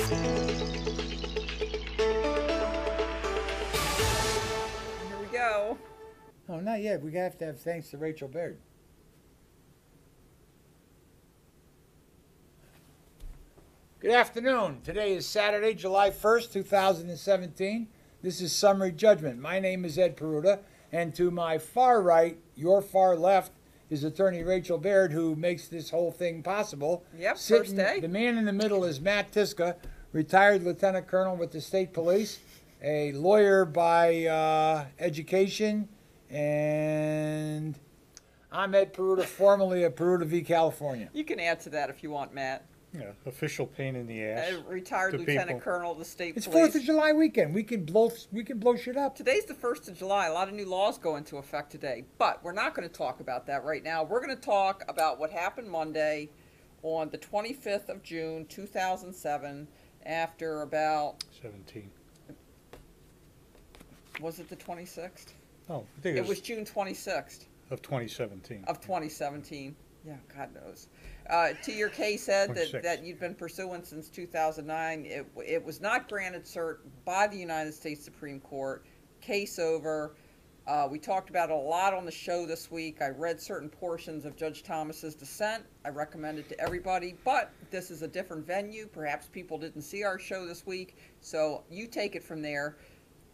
Here we go. Oh, not yet. We have to have thanks to Rachel Baird. Good afternoon. Today is Saturday, July 1st, 2017. This is Summary Judgment. My name is Ed Peruta, and to my far right, your far left, is attorney Rachel Baird, who makes this whole thing possible. Yep, first day. The man in the middle is Matt Tyszkka, retired lieutenant colonel with the state police, a lawyer by education, and I'm Ed Peruta, formerly of Peruta v. California. You can add to that if you want, Matt. Yeah, official pain in the ass. Retired to lieutenant people. colonel of the state It's police. 4th of July weekend. We can blow shit up. Today's the 1st of July. A lot of new laws go into effect today. But we're not going to talk about that right now. We're going to talk about what happened Monday on the 25th of June, 2007, after about... 17. Was it the 26th? Oh, I think It was June 26th of 2017. of 2017. Yeah, God knows. To your case, Ed, 26. that you've been pursuing since 2009, it was not granted cert by the United States Supreme Court. Case over. We talked about it a lot on the show this week. I read certain portions of Judge Thomas's dissent. I recommend it to everybody, but this is a different venue. Perhaps people didn't see our show this week, so you take it from there.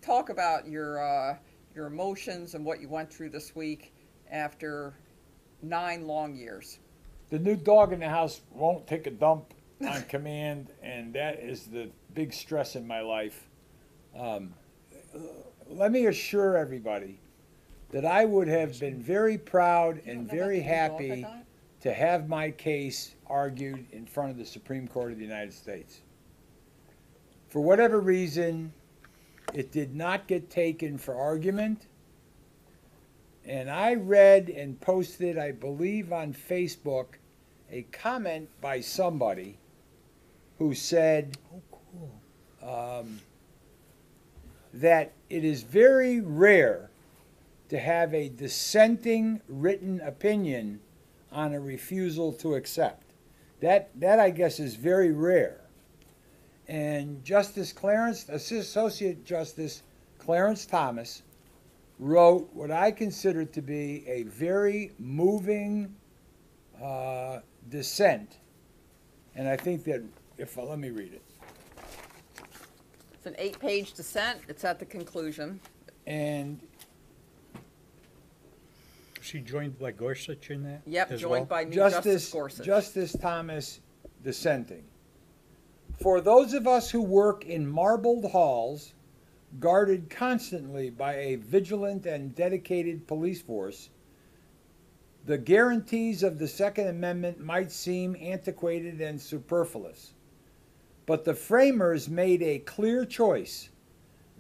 Talk about your emotions and what you went through this week after 9 long years. The new dog in the house won't take a dump on command, and that is the big stress in my life. Let me assure everybody that I would have been very proud and very happy to have my case argued in front of the Supreme Court of the United States. For whatever reason, it did not get taken for argument. And I read and posted, I believe on Facebook, a comment by somebody who said that it is very rare to have a dissenting written opinion on a refusal to accept. That I guess is very rare. And Associate Justice Clarence Thomas wrote what I consider to be a very moving dissent. And I think that, let me read it. It's an 8-page dissent. It's at the conclusion. And She joined by Gorsuch in that? Yep, as joined well? by new Justice Gorsuch. Justice Thomas dissenting. For those of us who work in marbled halls, guarded constantly by a vigilant and dedicated police force, the guarantees of the Second Amendment might seem antiquated and superfluous. But the framers made a clear choice.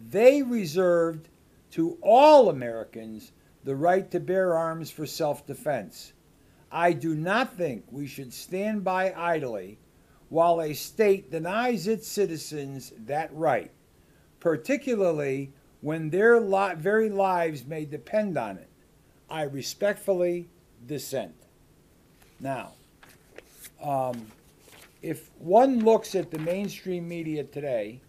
They reserved to all Americans the right to bear arms for self-defense. I do not think we should stand by idly while a state denies its citizens that right, particularly when their very lives may depend on it. I respectfully dissent. Now, if one looks at the mainstream media today,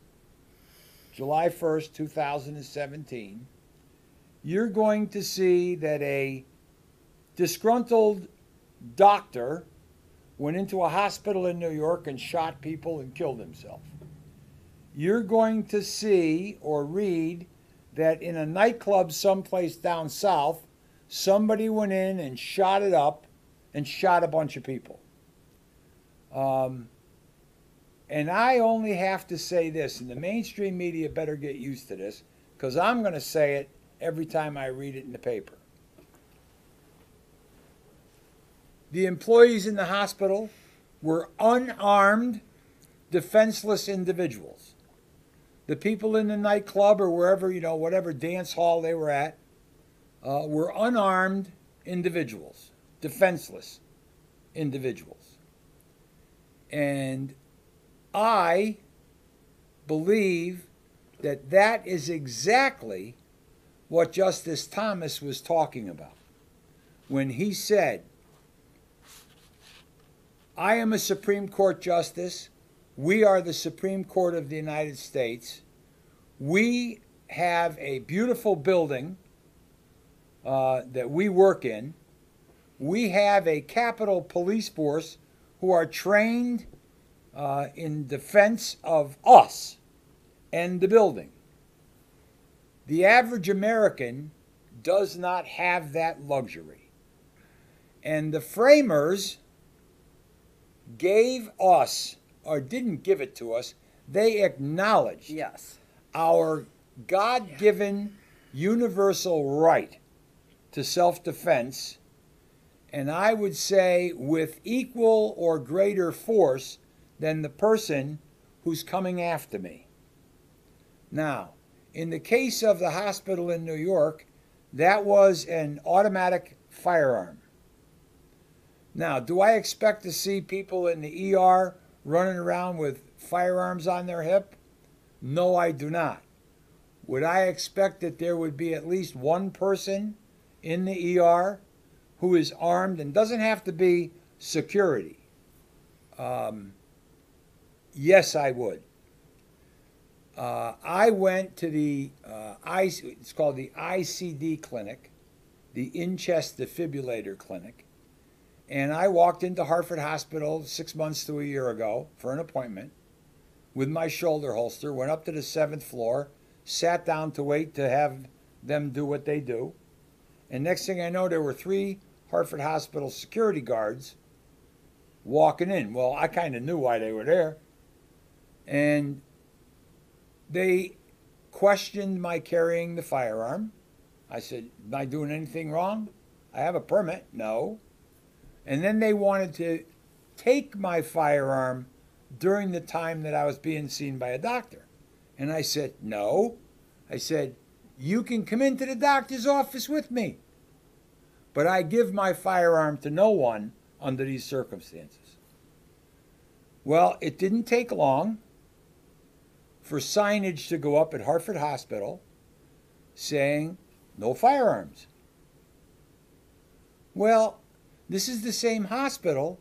July 1st, 2017, you're going to see that a disgruntled doctor went into a hospital in New York and shot people and killed himself. You're going to see or read that in a nightclub someplace down south, somebody went in and shot it up and shot a bunch of people. And I only have to say this, and the mainstream media better get used to this, because I'm going to say it every time I read it in the paper. The employees in the hospital were unarmed, defenseless individuals. The people in the nightclub or wherever, whatever dance hall they were at, were unarmed individuals, defenseless individuals. And I believe that that is exactly what Justice Thomas was talking about when he said, I am a Supreme Court justice We are the Supreme Court of the United States. We have a beautiful building that we work in. We have a Capitol Police Force who are trained in defense of us and the building. The average American does not have that luxury. And the framers gave us, or didn't give it to us, they acknowledged Yes. our God-given universal right to self-defense, and I would say with equal or greater force than the person who's coming after me. Now, in the case of the hospital in New York, that was an automatic firearm. Now, do I expect to see people in the ER running around with firearms on their hip? No, I do not. Would I expect that there would be at least one person in the ER who is armed and doesn't have to be security? Yes, I would. I went to it's called the ICD clinic, the in-chest defibrillator clinic, and I walked into Hartford Hospital 6 months to a year ago for an appointment with my shoulder holster, went up to the 7th floor, sat down to wait to have them do what they do, and next thing I know, there were 3 Hartford Hospital security guards walking in. Well, I kind of knew why they were there. And they questioned my carrying the firearm. I said, am I doing anything wrong? I have a permit. No. And then they wanted to take my firearm during the time that I was being seen by a doctor. And I said, no. I said, you can come into the doctor's office with me, but I give my firearm to no one under these circumstances. Well, it didn't take long for signage to go up at Hartford Hospital saying no firearms. Well, this is the same hospital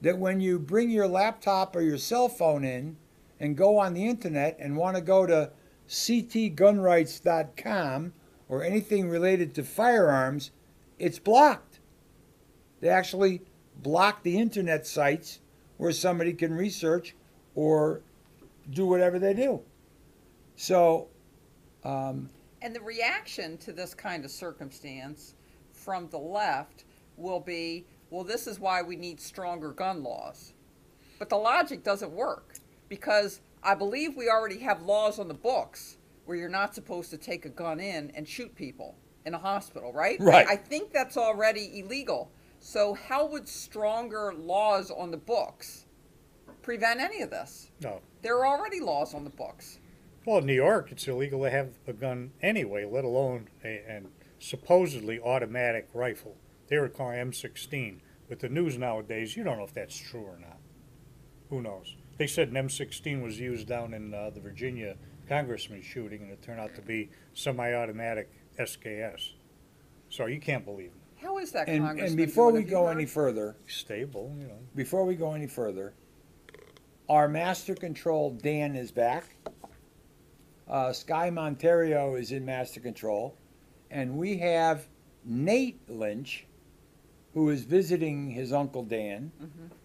that when you bring your laptop or your cell phone in and go on the internet and want to go to ctgunrights.com or anything related to firearms, it's blocked. They actually block the internet sites where somebody can research or do whatever they do. So, And the reaction to this kind of circumstance from the left will be, well, this is why we need stronger gun laws. But the logic doesn't work, because I believe we already have laws on the books where you're not supposed to take a gun in and shoot people in a hospital, right? Right. I think that's already illegal. So how would stronger laws on the books prevent any of this? No. There are already laws on the books. Well, in New York, it's illegal to have a gun anyway, let alone a supposedly automatic rifle. They were calling M16. With the news nowadays, you don't know if that's true or not. Who knows? They said an M16 was used down in the Virginia congressman shooting, and it turned out to be semi-automatic SKS. So you can't believe them. How is that, and Congressman? before we Have you go heard? any further, Stable, you know. before we go any further, our master control Dan is back. Sky Monterio is in master control, and we have Nate Lynch, who is visiting his uncle Dan,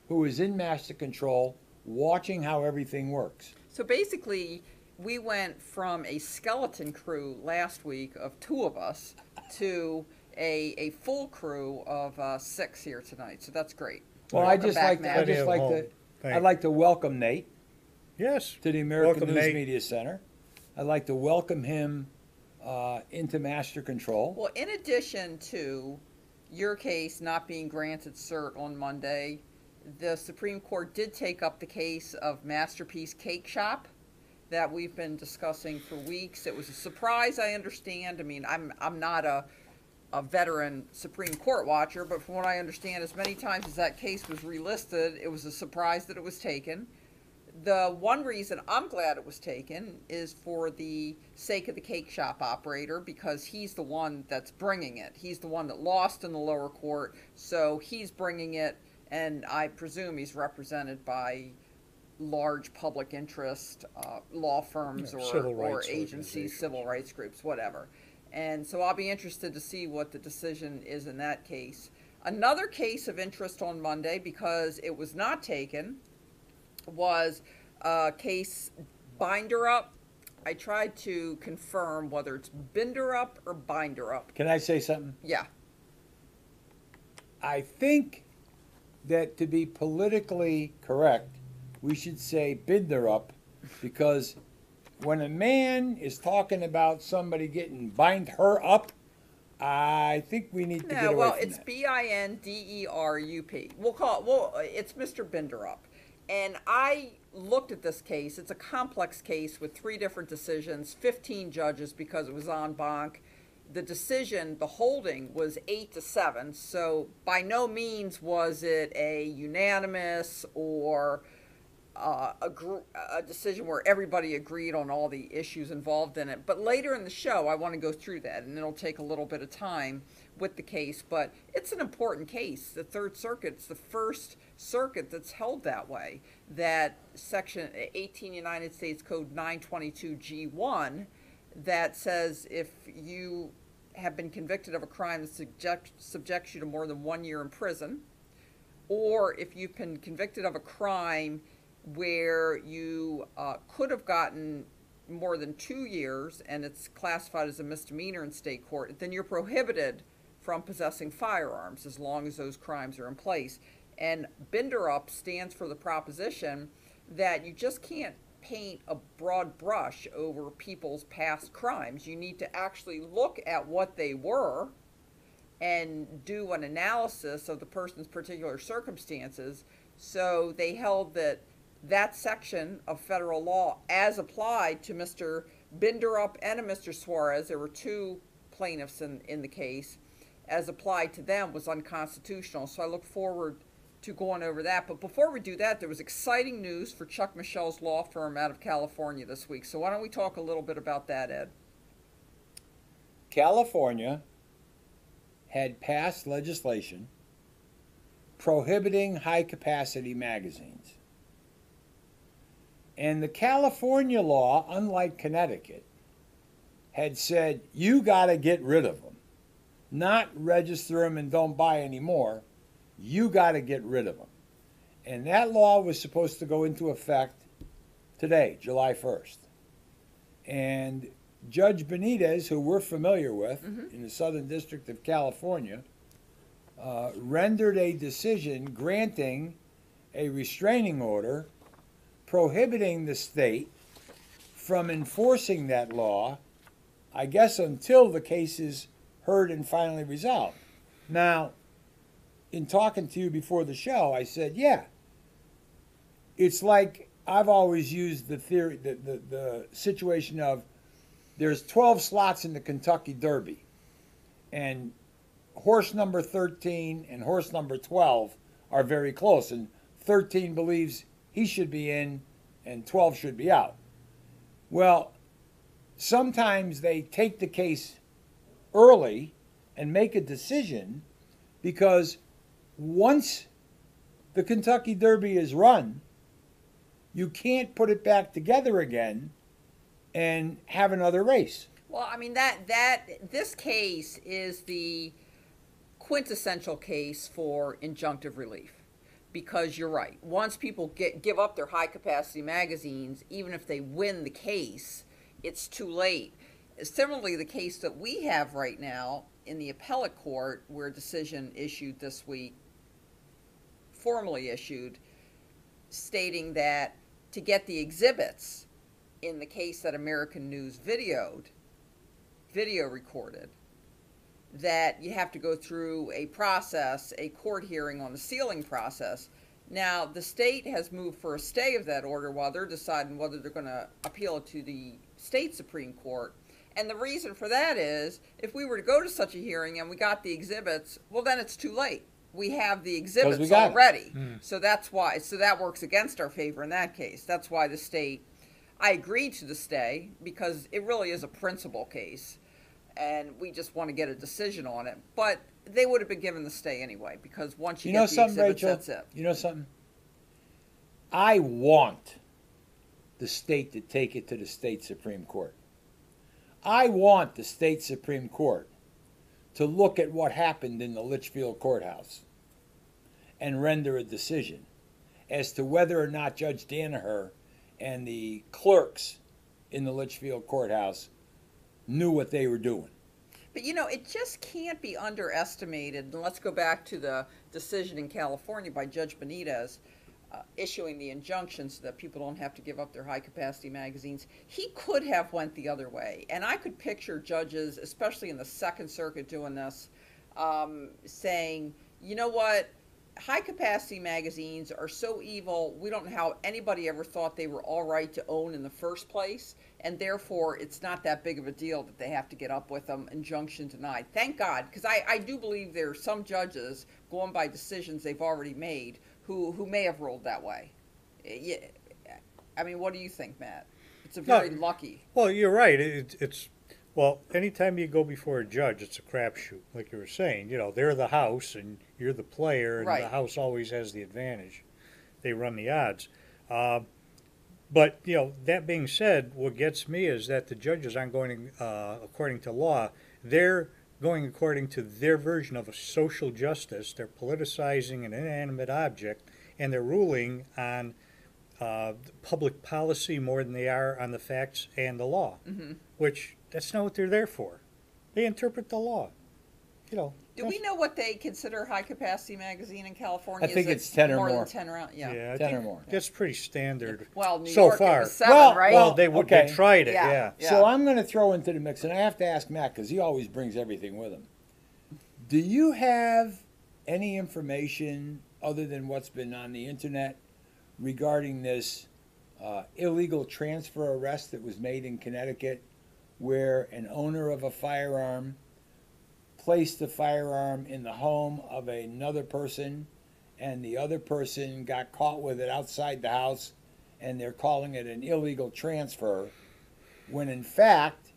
who is in master control, watching how everything works. So basically, we went from a skeleton crew last week of 2 of us to a full crew of 6 here tonight. So that's great. Well, Welcome back, Matt. I'd like to welcome Nate Yes. to the American Welcome, News Nate. Media Center. I'd like to welcome him into master control. Well, in addition to your case not being granted cert on Monday, the Supreme Court did take up the case of Masterpiece Cake Shop that we've been discussing for weeks. It was a surprise, I understand. I mean, I'm not a veteran Supreme Court watcher, but from what I understand, as many times as that case was relisted, it was a surprise that it was taken. The one reason I'm glad it was taken is for the sake of the cake shop operator, because he's the one that's bringing it. He's the one that lost in the lower court, so he's bringing it, and I presume he's represented by large public interest law firms Civil or rights agencies, organizations. civil rights groups, whatever. And so I'll be interested to see what the decision is in that case. Another case of interest on Monday, because it was not taken, was case Binder Up. I tried to confirm whether it's Binder Up or Binder Up. Can I say something? Yeah. I think that to be politically correct, we should say Binder Up, because when a man is talking about somebody getting bind her up, I think we need to get away Well, from it's that. Binderup. We'll call it. Well, it's Mr. Binderup, and I looked at this case. It's a complex case with 3 different decisions, 15 judges because it was en banc. The decision, the holding, was 8-7. So by no means was it a unanimous or a decision where everybody agreed on all the issues involved in it. But later in the show, I want to go through that, and it'll take a little bit of time with the case. But it's an important case. The Third Circuit's the first circuit that's held that way, that Section 18 United States Code 922G1 that says if you have been convicted of a crime that subjects you to more than 1 year in prison, or if you've been convicted of a crime where you could have gotten more than 2 years and it's classified as a misdemeanor in state court, then you're prohibited from possessing firearms as long as those crimes are in place. And Binder Up stands for the proposition that you just can't paint a broad brush over people's past crimes. You need to actually look at what they were and do an analysis of the person's particular circumstances. So they held that that section of federal law, as applied to Mr. Binderup and Mr. Suarez, there were 2 plaintiffs in the case, as applied to them, was unconstitutional. So I look forward to going over that. But before we do that, there was exciting news for Chuck Michel's law firm out of California this week. So why don't we talk a little bit about that, Ed? California had passed legislation prohibiting high-capacity magazines. And the California law, unlike Connecticut, had said, you got to get rid of them. Not register them and don't buy any more. You got to get rid of them. And that law was supposed to go into effect today, July 1st. And Judge Benitez, who we're familiar with in the Southern District of California, rendered a decision granting a restraining order prohibiting the state from enforcing that law, I guess until the case is heard and finally resolved. Now, in talking to you before the show, I said, yeah, it's like I've always used the theory, the situation of there's 12 slots in the Kentucky Derby, and horse number 13 and horse number 12 are very close, and 13 believes he should be in and 12 should be out. Well, sometimes they take the case early and make a decision, because once the Kentucky Derby is run, you can't put it back together again and have another race. Well, I mean, this case is the quintessential case for injunctive relief, because you're right. Once people give up their high-capacity magazines, even if they win the case, it's too late. Similarly, the case that we have right now in the appellate court, where a decision issued this week, formally issued, stating that to get the exhibits in the case that American News video recorded, that you have to go through a process, a court hearing on the sealing process. Now, the state has moved for a stay of that order while they're deciding whether they're going to appeal it to the state Supreme Court. And the reason for that is, if we were to go to such a hearing and we got the exhibits, well, then it's too late. We have the exhibits already. So that's why. So that works against our favor in that case. That's why the state, I agreed to the stay, because it really is a principal case, and we just want to get a decision on it. But they would have been given the stay anyway, because once you get the exhibits, Rachel? that's it. You know something? I want the state to take it to the state Supreme Court. I want the state Supreme Court to look at what happened in the Litchfield courthouse and render a decision as to whether or not Judge Danaher and the clerks in the Litchfield courthouse knew what they were doing. But it just can't be underestimated. And let's go back to the decision in California by Judge Benitez issuing the injunction so that people don't have to give up their high-capacity magazines. He could have went the other way. And I could picture judges, especially in the Second Circuit, doing this, saying, you know what? High-capacity magazines are so evil, we don't know how anybody ever thought they were all right to own in the first place, and therefore it's not that big of a deal that they have to get up with them, injunction denied. Thank God, because I do believe there are some judges, going by decisions they've already made, who may have ruled that way. Yeah, I mean, what do you think, Matt? It's a very lucky. Well, you're right. Well, anytime you go before a judge, it's a crapshoot, like you were saying. They're the house, and you're the player, and Right. the house always has the advantage. They run the odds. But, that being said, what gets me is that the judges aren't going according to law. They're going according to their version of a social justice. They're politicizing an inanimate object, and they're ruling on public policy more than they are on the facts and the law, which that's not what they're there for. They interpret the law. Do we know what they consider high-capacity magazine in California? I think Is it it's 10 or more more. than 10 rounds? Yeah. Yeah, I 10 or think more. that's pretty standard. Well, New so York, far. it was 7, Well, right? Well, they Okay. tried it, Yeah. yeah. So I'm going to throw into the mix, and I have to ask Matt because he always brings everything with him. Do you have any information other than what's been on the internet regarding this illegal transfer arrest that was made in Connecticut, where an owner of a firearm placed the firearm in the home of another person, and the other person got caught with it outside the house, and they're calling it an illegal transfer, when in fact,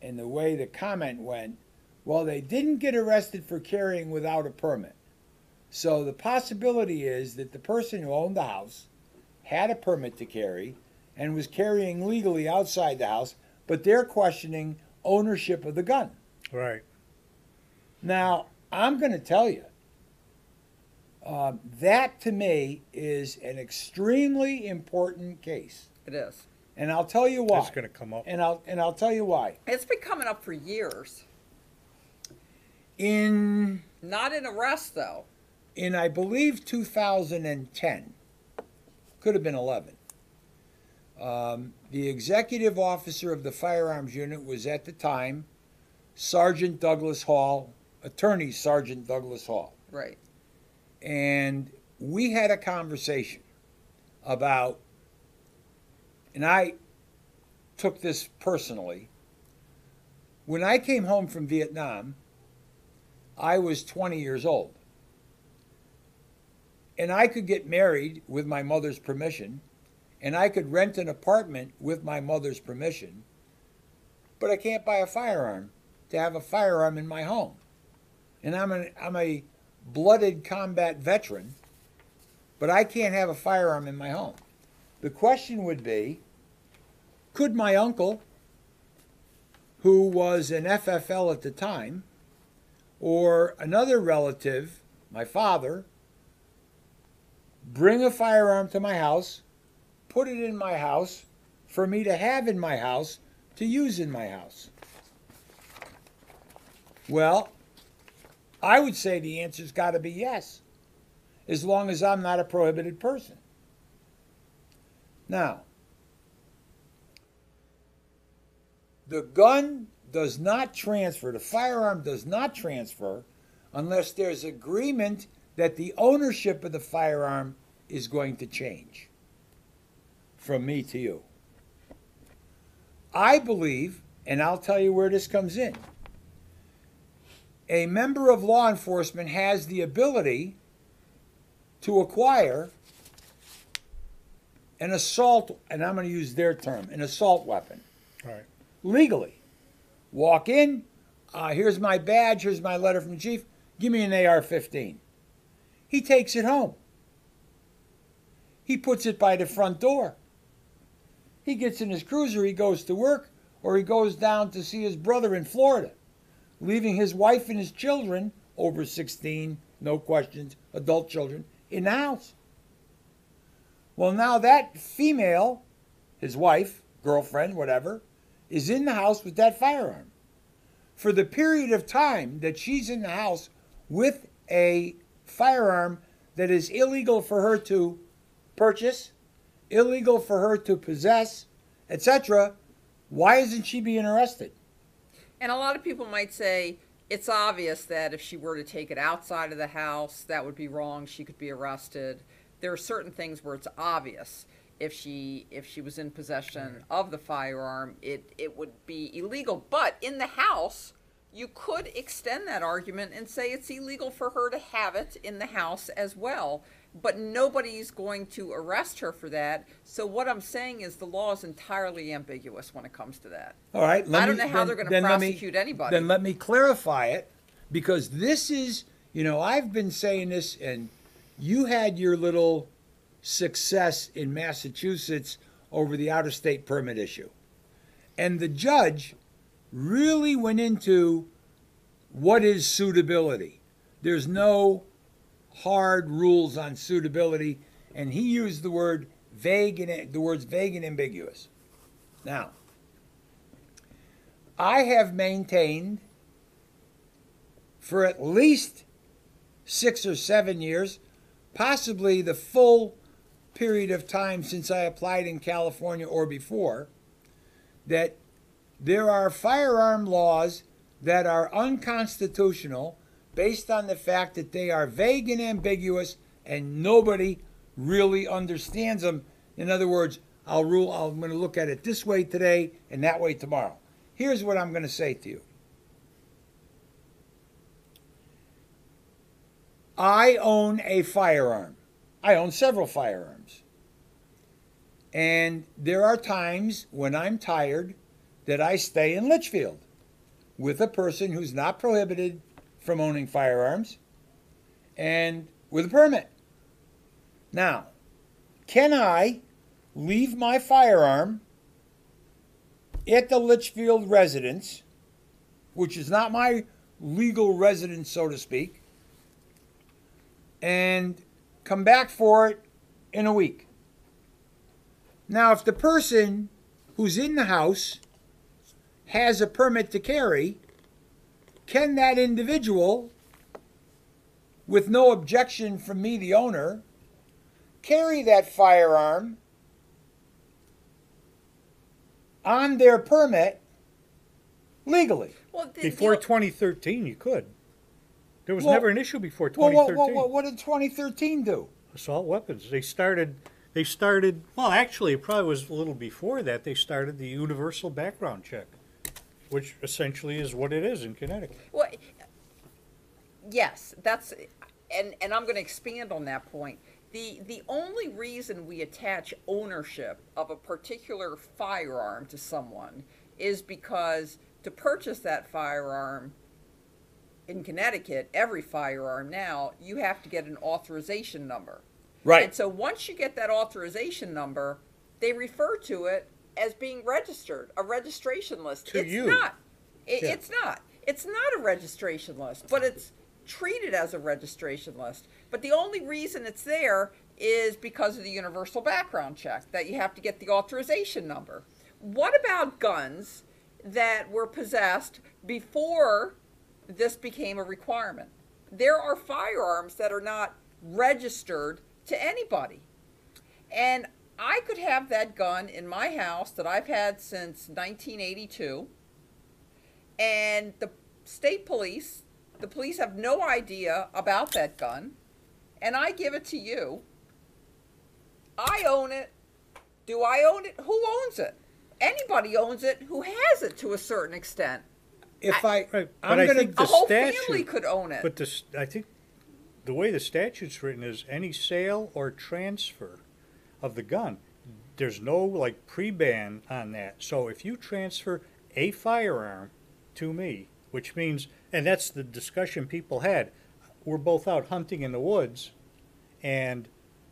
and the way the comment went, well, they didn't get arrested for carrying without a permit. So the possibility is that the person who owned the house had a permit to carry and was carrying legally outside the house, but they're questioning ownership of the gun. Right. Now, I'm going to tell you, that to me is an extremely important case. It is. And I'll tell you why. That's going to come up. And I'll tell you why. It's been coming up for years. Not in arrest, though. In I believe 2010, could have been 11. The executive officer of the firearms unit was at the time Sergeant Douglas Hall, Attorney Sergeant Douglas Hall. Right. And we had a conversation about, and I took this personally, when I came home from Vietnam, I was 20 years old. And I could get married with my mother's permission, and I could rent an apartment with my mother's permission, but I can't buy a firearm to have a firearm in my home. And I'm a blooded combat veteran, but I can't have a firearm in my home. The question would be, could my uncle, who was an FFL at the time, or another relative, my father, bring a firearm to my house, put it in my house, for me to have in my house, to use in my house? Well, I would say the answer's got to be yes, as long as I'm not a prohibited person. Now, the gun does not transfer, the firearm does not transfer unless there's agreement that the ownership of the firearm is going to change from me to you. I believe, and I'll tell you where this comes in, a member of law enforcement has the ability to acquire an assault, and I'm going to use their term, an assault weapon, Right. legally. Walk in, here's my badge, here's my letter from the chief, give me an AR-15. He takes it home. he puts it by the front door. He gets in his cruiser, he goes to work, or he goes down to see his brother in Florida, leaving his wife and his children, over 16, no questions, adult children, in the house. Well, now that female, his wife, girlfriend, whatever, is in the house with that firearm. For the period of time that she's in the house with a firearm that is illegal for her to purchase, illegal for her to possess, etc., why isn't she being arrested? And a lot of people might say it's obvious that if she were to take it outside of the house, that would be wrong. She could be arrested. There are certain things where it's obvious. If she was in possession of the firearm, it would be illegal. But in the house, you could extend that argument and say it's illegal for her to have it in the house as well. But nobody's going to arrest her for that. So what I'm saying is the law is entirely ambiguous when it comes to that. All right. I don't know how they're going to prosecute anybody. Then let me clarify it, because this is, I've been saying this, and you had your little success in Massachusetts over the out-of-state permit issue. And the judge really went into what is suitability. There's no hard rules on suitability, and he used the words vague and ambiguous. Now, I have maintained for at least 6 or 7 years, possibly the full period of time since I applied in California or before, that there are firearm laws that are unconstitutional based on the fact that they are vague and ambiguous and nobody really understands them. In other words, I'm going to look at it this way today and that way tomorrow. Here's what I'm going to say to you. I own a firearm. I own several firearms. And there are times when I'm tired that I stay in Litchfield with a person who's not prohibited from owning firearms and with a permit. Now, can I leave my firearm at the Litchfield residence, which is not my legal residence, so to speak, and come back for it in a week? Now, if the person who's in the house has a permit to carry, can that individual, with no objection from me, the owner, carry that firearm on their permit legally? Well, Before 2013, you could. There was never an issue before 2013. What did 2013 do? Assault weapons. They started, well, actually, it probably was a little before that. They started the universal background check, which essentially is what it is in Connecticut. Well, yes, that's, and I'm going to expand on that point. The only reason we attach ownership of a particular firearm to someone is because to purchase that firearm in Connecticut, every firearm now, you have to get an authorization number. Right. And so once you get that authorization number, they refer to it as being registered, a registration list. It's not. It's not. It's not a registration list, but it's treated as a registration list. But the only reason it's there is because of the universal background check, that you have to get the authorization number. What about guns that were possessed before this became a requirement? There are firearms that are not registered to anybody. And I could have that gun in my house that I've had since 1982, and the state police, the police have no idea about that gun, and I give it to you. I own it. Do I own it? Who owns it? Anybody owns it who has it to a certain extent. If Right, but I'm I going think to, A the whole statute, family could own it. But I think the way the statute's written is any sale or transfer of the gun. There's no like pre-ban on that. So if you transfer a firearm to me, which means, and that's the discussion people had, we're both out hunting in the woods, and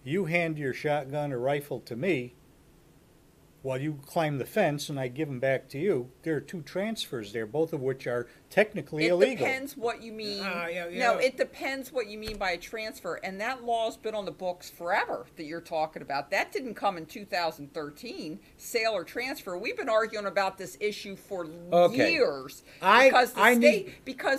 You hand your shotgun or rifle to me while you climb the fence and I give them back to you. There are two transfers there, both of which are technically illegal. It depends what you mean. Yeah. No, it depends what you mean by a transfer. And that law's been on the books forever that you're talking about. That didn't come in 2013, sale or transfer. We've been arguing about this issue for years. Because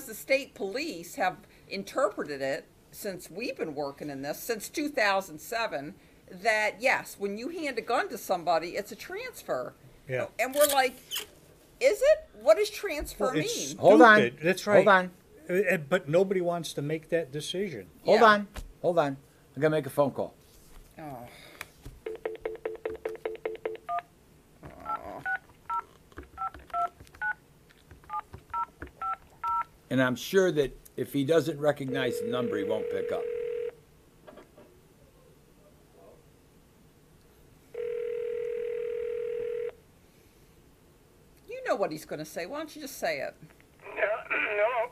the state police have interpreted it, since we've been working in this, since 2007, that yes, when you hand a gun to somebody, it's a transfer. Yeah. And we're like, is it? What does transfer mean? Stupid. Hold on. That's right. Hold on. But nobody wants to make that decision. Hold on. I'm going to make a phone call. Oh. And I'm sure that if he doesn't recognize the number, he won't pick up. You know what he's going to say. Why don't you just say it? Hello.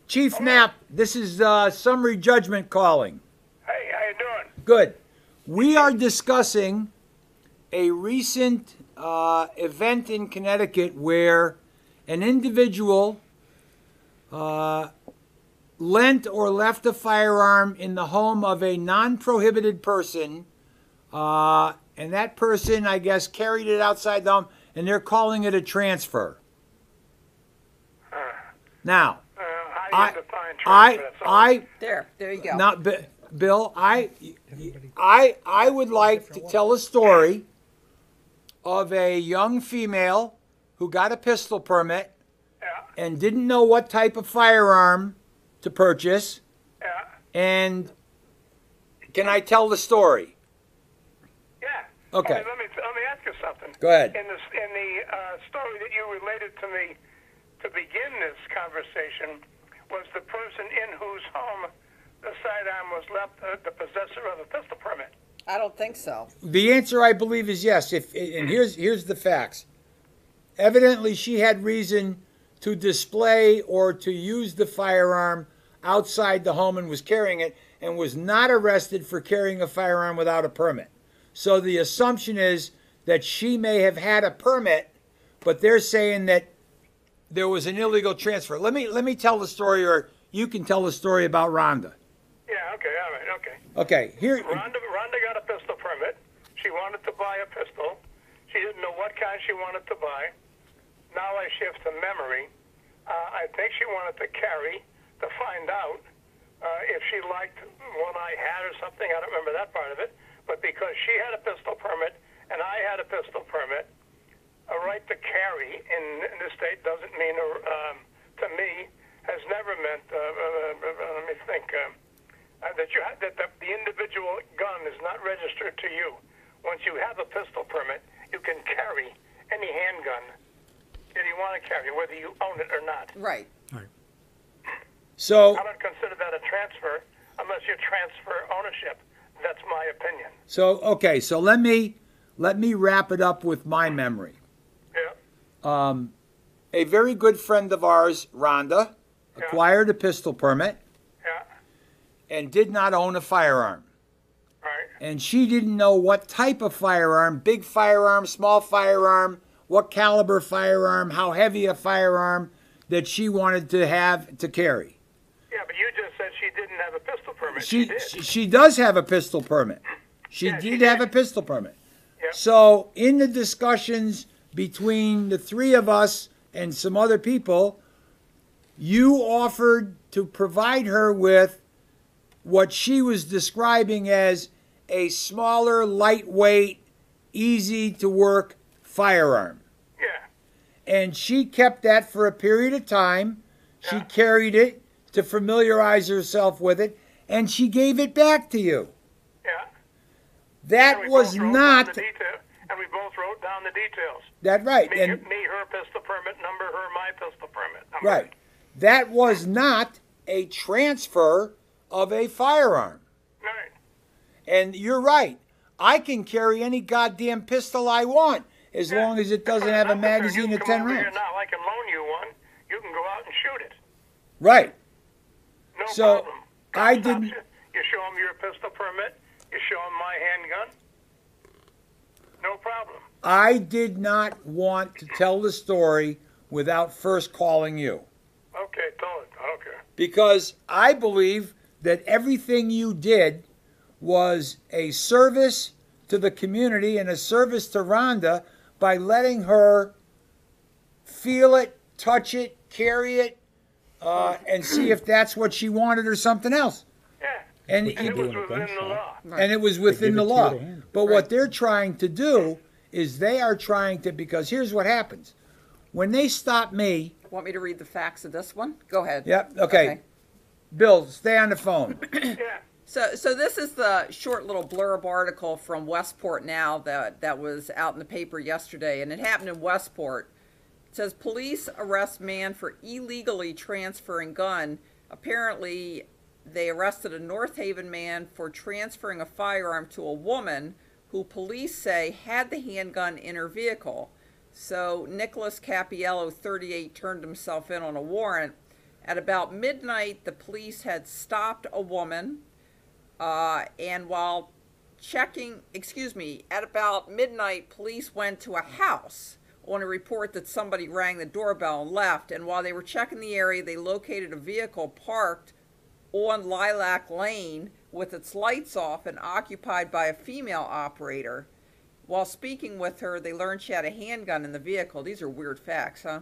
Chief Knapp, this is summary judgment calling. Hey, how you doing? Good. We are discussing a recent event in Connecticut where an individual lent or left a firearm in the home of a non-prohibited person, and that person, I guess, carried it outside the home, and they're calling it a transfer. Now, how do you define transfer? There you go. Now, Bill, I would like to tell a story of a young female who got a pistol permit and didn't know what type of firearm to purchase. Yeah. And can I tell the story? Yeah. Okay. Let me ask you something. Go ahead. In the story that you related to me to begin this conversation, was the person in whose home the sidearm was left the possessor of a pistol permit? I don't think so. The answer, I believe, is yes. And here's the facts. Evidently, she had reason to display or to use the firearm outside the home and was carrying it, and was not arrested for carrying a firearm without a permit. So the assumption is that she may have had a permit, but they're saying that there was an illegal transfer. Let me tell the story, or you can tell the story about Rhonda. Yeah. Okay. All right. Okay. Okay. Here. Rhonda got a pistol permit. She wanted to buy a pistol. She didn't know what kind she wanted to buy. Now I shift to memory. I think she wanted to carry to find out if she liked one I had or something. I don't remember that part of it. But because she had a pistol permit and I had a pistol permit, a right to carry in this state doesn't mean, to me, has never meant, let me think, that the individual gun is not registered to you. Once you have a pistol permit, you can carry any handgun that you want to carry, whether you own it or not. Right. So I don't consider that a transfer unless you transfer ownership. That's my opinion. So okay. So let me wrap it up with my memory. Yeah. A very good friend of ours, Rhonda, acquired a pistol permit Yeah. and did not own a firearm. Right. And she didn't know what type of firearm, big firearm, small firearm, what caliber firearm, how heavy a firearm that she wanted to have to carry. Yeah, but you just said she didn't have a pistol permit. She does have a pistol permit. She did have a pistol permit. Yep. So in the discussions between the three of us and some other people, you offered to provide her with what she was describing as a smaller, lightweight, easy to work firearm. Yeah. And she kept that for a period of time. She carried it to familiarize herself with it, and she gave it back to you. Yeah. That was not... And we both wrote down the details. That's right. Me, And her pistol permit number, her my pistol permit number. right. That was not a transfer of a firearm. Right. And you're right. I can carry any goddamn pistol I want as long as it doesn't have a magazine of 10 rounds. rounds. Now I can loan you one. You can go out and shoot it. Right. No So, problem. I Cop didn't- stops You show them your pistol permit. You show them my handgun. No problem. I did not want to tell the story without first calling you. Okay, tell it. I don't care. Because I believe that everything you did was a service to the community and a service to Rhonda by letting her feel it, touch it, carry it, and see if that's what she wanted or something else. Yeah. And And it was within the law. and it was within the give it to law. you to handle. But what they're trying to do is they are trying to, because here's what happens. When they stop me, Want me to read the facts of this one? Go ahead. yep, okay. Bill, stay on the phone. Yeah. So this is the short little blurb article from Westport Now that was out in the paper yesterday, and it happened in Westport. It says police arrest man for illegally transferring gun. Apparently, they arrested a North Haven man for transferring a firearm to a woman who police say had the handgun in her vehicle. So Nicholas Capiello, 38, turned himself in on a warrant. At about midnight, the police had stopped a woman, and while at about midnight, police went to a house on a report that somebody rang the doorbell and left. And while they were checking the area, they located a vehicle parked on Lilac Lane with its lights off and occupied by a female operator. While speaking with her, they learned she had a handgun in the vehicle. These are weird facts, huh?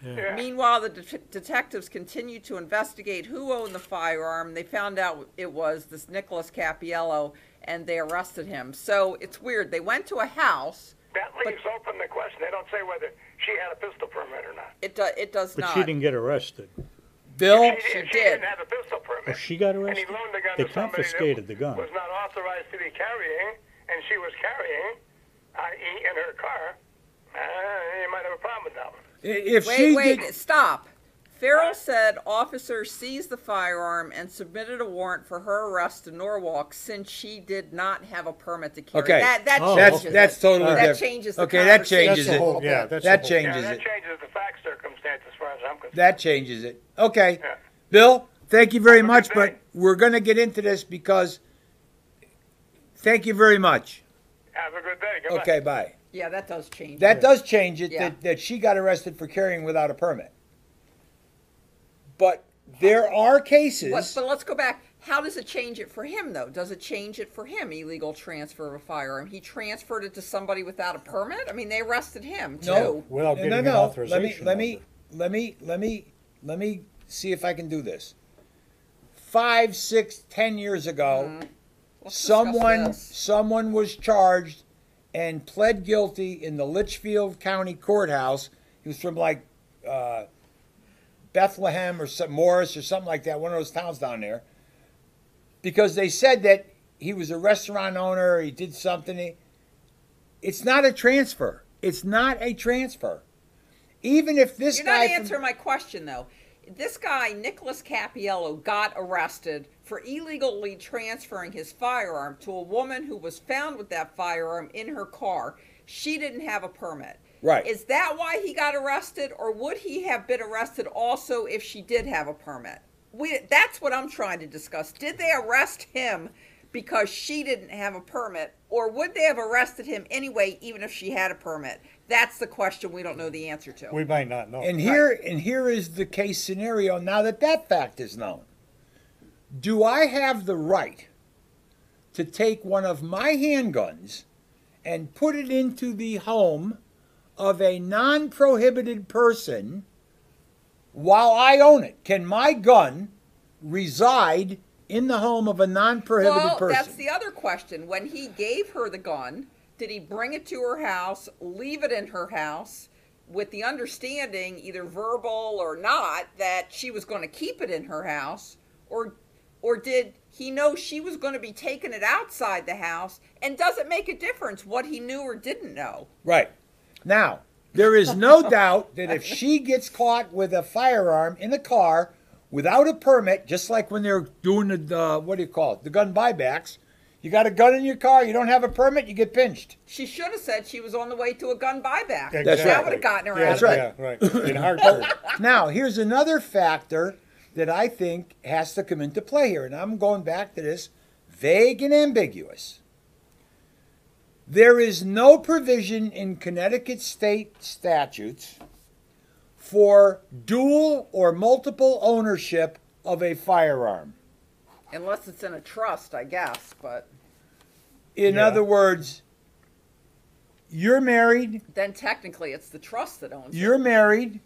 Yeah. Meanwhile, the detectives continued to investigate who owned the firearm. They found out it was this Nicholas Capiello, and they arrested him. So it's weird. They went to a house. That leaves open the question. They don't say whether she had a pistol permit or not. It does But not. she didn't get arrested. Bill, She did. didn't have a pistol permit. Oh, she got And arrested? he loaned the gun They to somebody confiscated that the gun. was not authorized to be carrying, and she was carrying, i.e. in her car. You might have a problem with that one. if she Wait, did, stop. Farrell said officers seized the firearm and submitted a warrant for her arrest in Norwalk since she did not have a permit to carry. Okay. That Oh, changes that's it. totally That different. changes the Okay, that conversation changes That's it. the a whole, little yeah, bit. that's That the whole- changes Yeah, it. that changes the fact circumstance as far as I'm concerned. That changes it. Okay. Yeah. Bill, thank you very Have a much, good but day. we're going to get into this because thank you very much. Have a good day. Goodbye. Okay, bye. Yeah, that does change. That does change it, Yeah. that she got arrested for carrying without a permit. But there are cases. But let's go back. How does it change it for him, though? Does it change it for him, illegal transfer of a firearm? He transferred it to somebody without a permit? I mean, they arrested him, too. No, Without getting an Let authorization me see if I can do this. 5, 6, 10 years ago, Let's discuss this. someone was charged and pled guilty in the Litchfield County Courthouse. He was from like Bethlehem or Morris or something like that, one of those towns down there, because they said that he was a restaurant owner, he did something. It's not a transfer. It's not a transfer. Even if this You're guy not answering my question, though. This guy, Nicholas Capiello, got arrested for illegally transferring his firearm to a woman who was found with that firearm in her car. She didn't have a permit. Right. Is that why he got arrested, or would he have been arrested also if she did have a permit? That's what I'm trying to discuss. Did they arrest him because she didn't have a permit, or would they have arrested him anyway, even if she had a permit? That's the question we don't know the answer to. We might not know. And here is the case scenario now that fact is known. Do I have the right to take one of my handguns and put it into the home of a non-prohibited person while I own it? Can my gun reside in the home of a non-prohibited person? That's the other question. When he gave her the gun, did he bring it to her house, leave it in her house, with the understanding, either verbal or not, that she was going to keep it in her house? Or did he know she was going to be taking it outside the house? And does it make a difference what he knew or didn't know? Right. Now, there is no doubt that if she gets caught with a firearm in a car without a permit, just like when they're doing the gun buybacks, you got a gun in your car, you don't have a permit, you get pinched. She should have said she was on the way to a gun buyback. That's That right. would have gotten her Yeah, out of it. yeah, right. In Hartford. Now, here's another factor that I think has to come into play here, and I'm going back to this vague and ambiguous. There is no provision in Connecticut state statutes for dual or multiple ownership of a firearm. Unless it's in a trust, I guess, but In Yeah. other words, you're married, then technically it's the trust that owns it. you're married,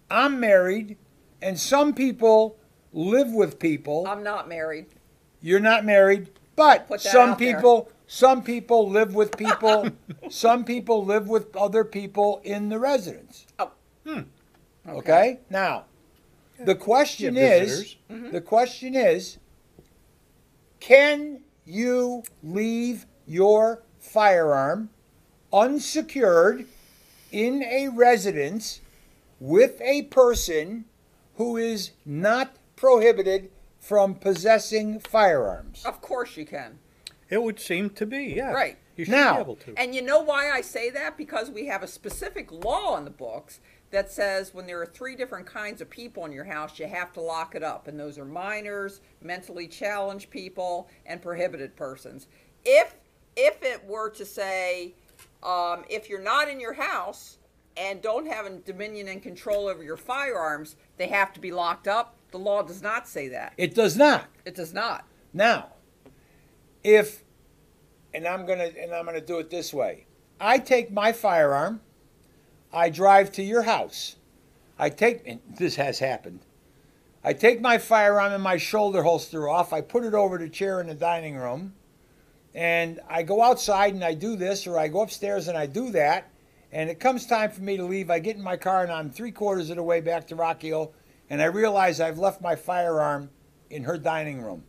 I'm married, and some people live with people. I'm not married. You're not married, but Put that some out there. people live with people. Some people live with other people in the residence. Oh. Okay? Now, the question Yeah, is, visitors. the question is, can you leave your firearm unsecured in a residence with a person who is not prohibited from possessing firearms? Of course you can. It would seem to be, yeah. Right. You should Now- be able to. And you know why I say that? Because we have a specific law in the books that says when there are 3 different kinds of people in your house, you have to lock it up. And those are minors, mentally challenged people, and prohibited persons. If it were to say, if you're not in your house and don't have a dominion and control over your firearms, they have to be locked up. The law does not say that. It does not. It does not. Now, if and I'm gonna do it this way. I take my firearm, I drive to your house. And this has happened. I take my firearm and my shoulder holster off, I put it over the chair in the dining room, and I go outside and I do this, or I go upstairs and I do that, and it comes time for me to leave. I get in my car and I'm 3/4 of the way back to Rock Hill, and I realize I've left my firearm in her dining room.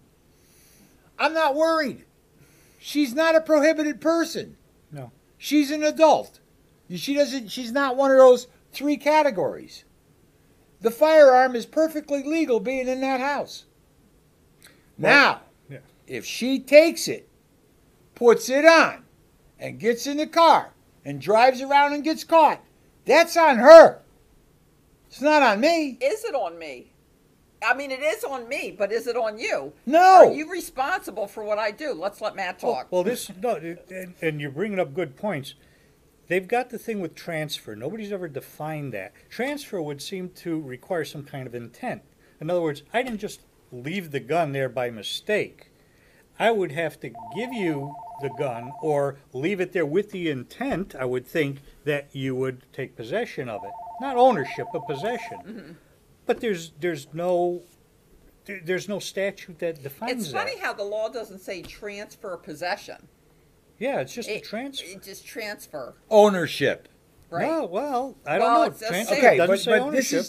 I'm not worried. She's not a prohibited person. No. She's an adult. She's not one of those 3 categories. The firearm is perfectly legal being in that house. Now, yeah. if she takes it, puts it on, and gets in the car and drives around and gets caught, that's on her. It's not on me. Is it on me? I mean, it is on me, but is it on you? No. Are you responsible for what I do? Let's let Matt talk. Well, and you're bringing up good points. They've got the thing with transfer. Nobody's ever defined that. Transfer would seem to require some kind of intent. In other words, I didn't just leave the gun there by mistake. I would have to give you the gun or leave it there with the intent, I would think, that you would take possession of it. Not ownership, but possession. Mm-hmm. But there's no statute that defines It's that. funny how the law doesn't say transfer possession. Yeah, it's just a It transfer. just transfer, Ownership. right? No, well, I Well, don't it know. does Transfer say Okay, doesn't but, say but ownership.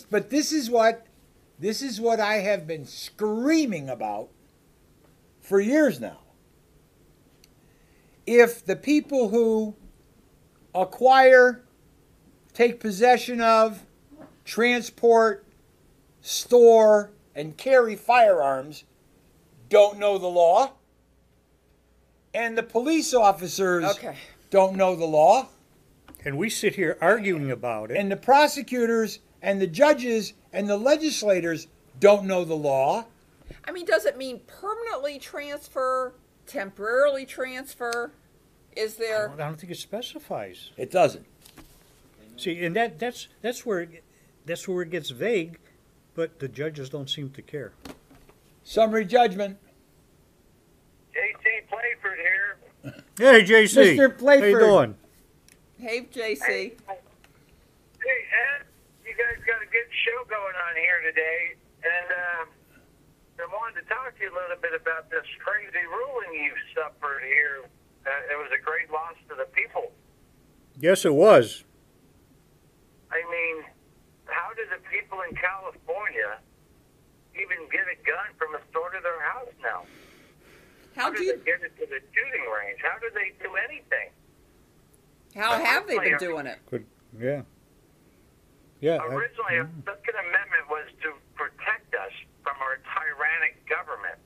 this is what I have been screaming about for years now. If the people who acquire, take possession of, transport, store, and carry firearms don't know the law, and the police officers Okay. don't know the law, And we sit here arguing about it. and the prosecutors and the judges and the legislators don't know the law. I mean, does it mean permanently transfer, temporarily transfer? Is I there? don't think it specifies. It doesn't. See, and that's where it gets vague, but the judges don't seem to care. Summary judgment. J.C. Playford here. Hey, JC. Mr. Playford. How you doing? Hey, JC. Hey, Ed, you guys got a good show going on here today, and I wanted to talk to you a little bit about this crazy ruling you suffered here. It was a great loss to the people. Yes, it was. I mean, how did the people in California even get a gun from a store to their house now? How did do you? they get it to the shooting range? How did they do anything? How have they been doing it? Good. Yeah. Yeah. Originally, the Second Amendment was to protect us from our tyrannic government.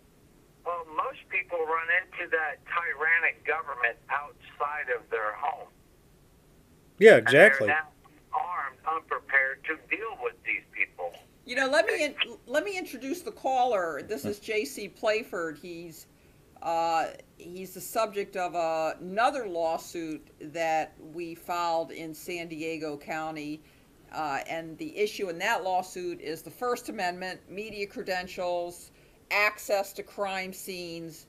Well, most people run into that tyrannic government outside of their home. Yeah, And exactly. they're now armed, unprepared to deal with these people. You know, let me introduce the caller. This is JC Playford. He's He's the subject of another lawsuit that we filed in San Diego County. And the issue in that lawsuit is the First Amendment, media credentials, access to crime scenes.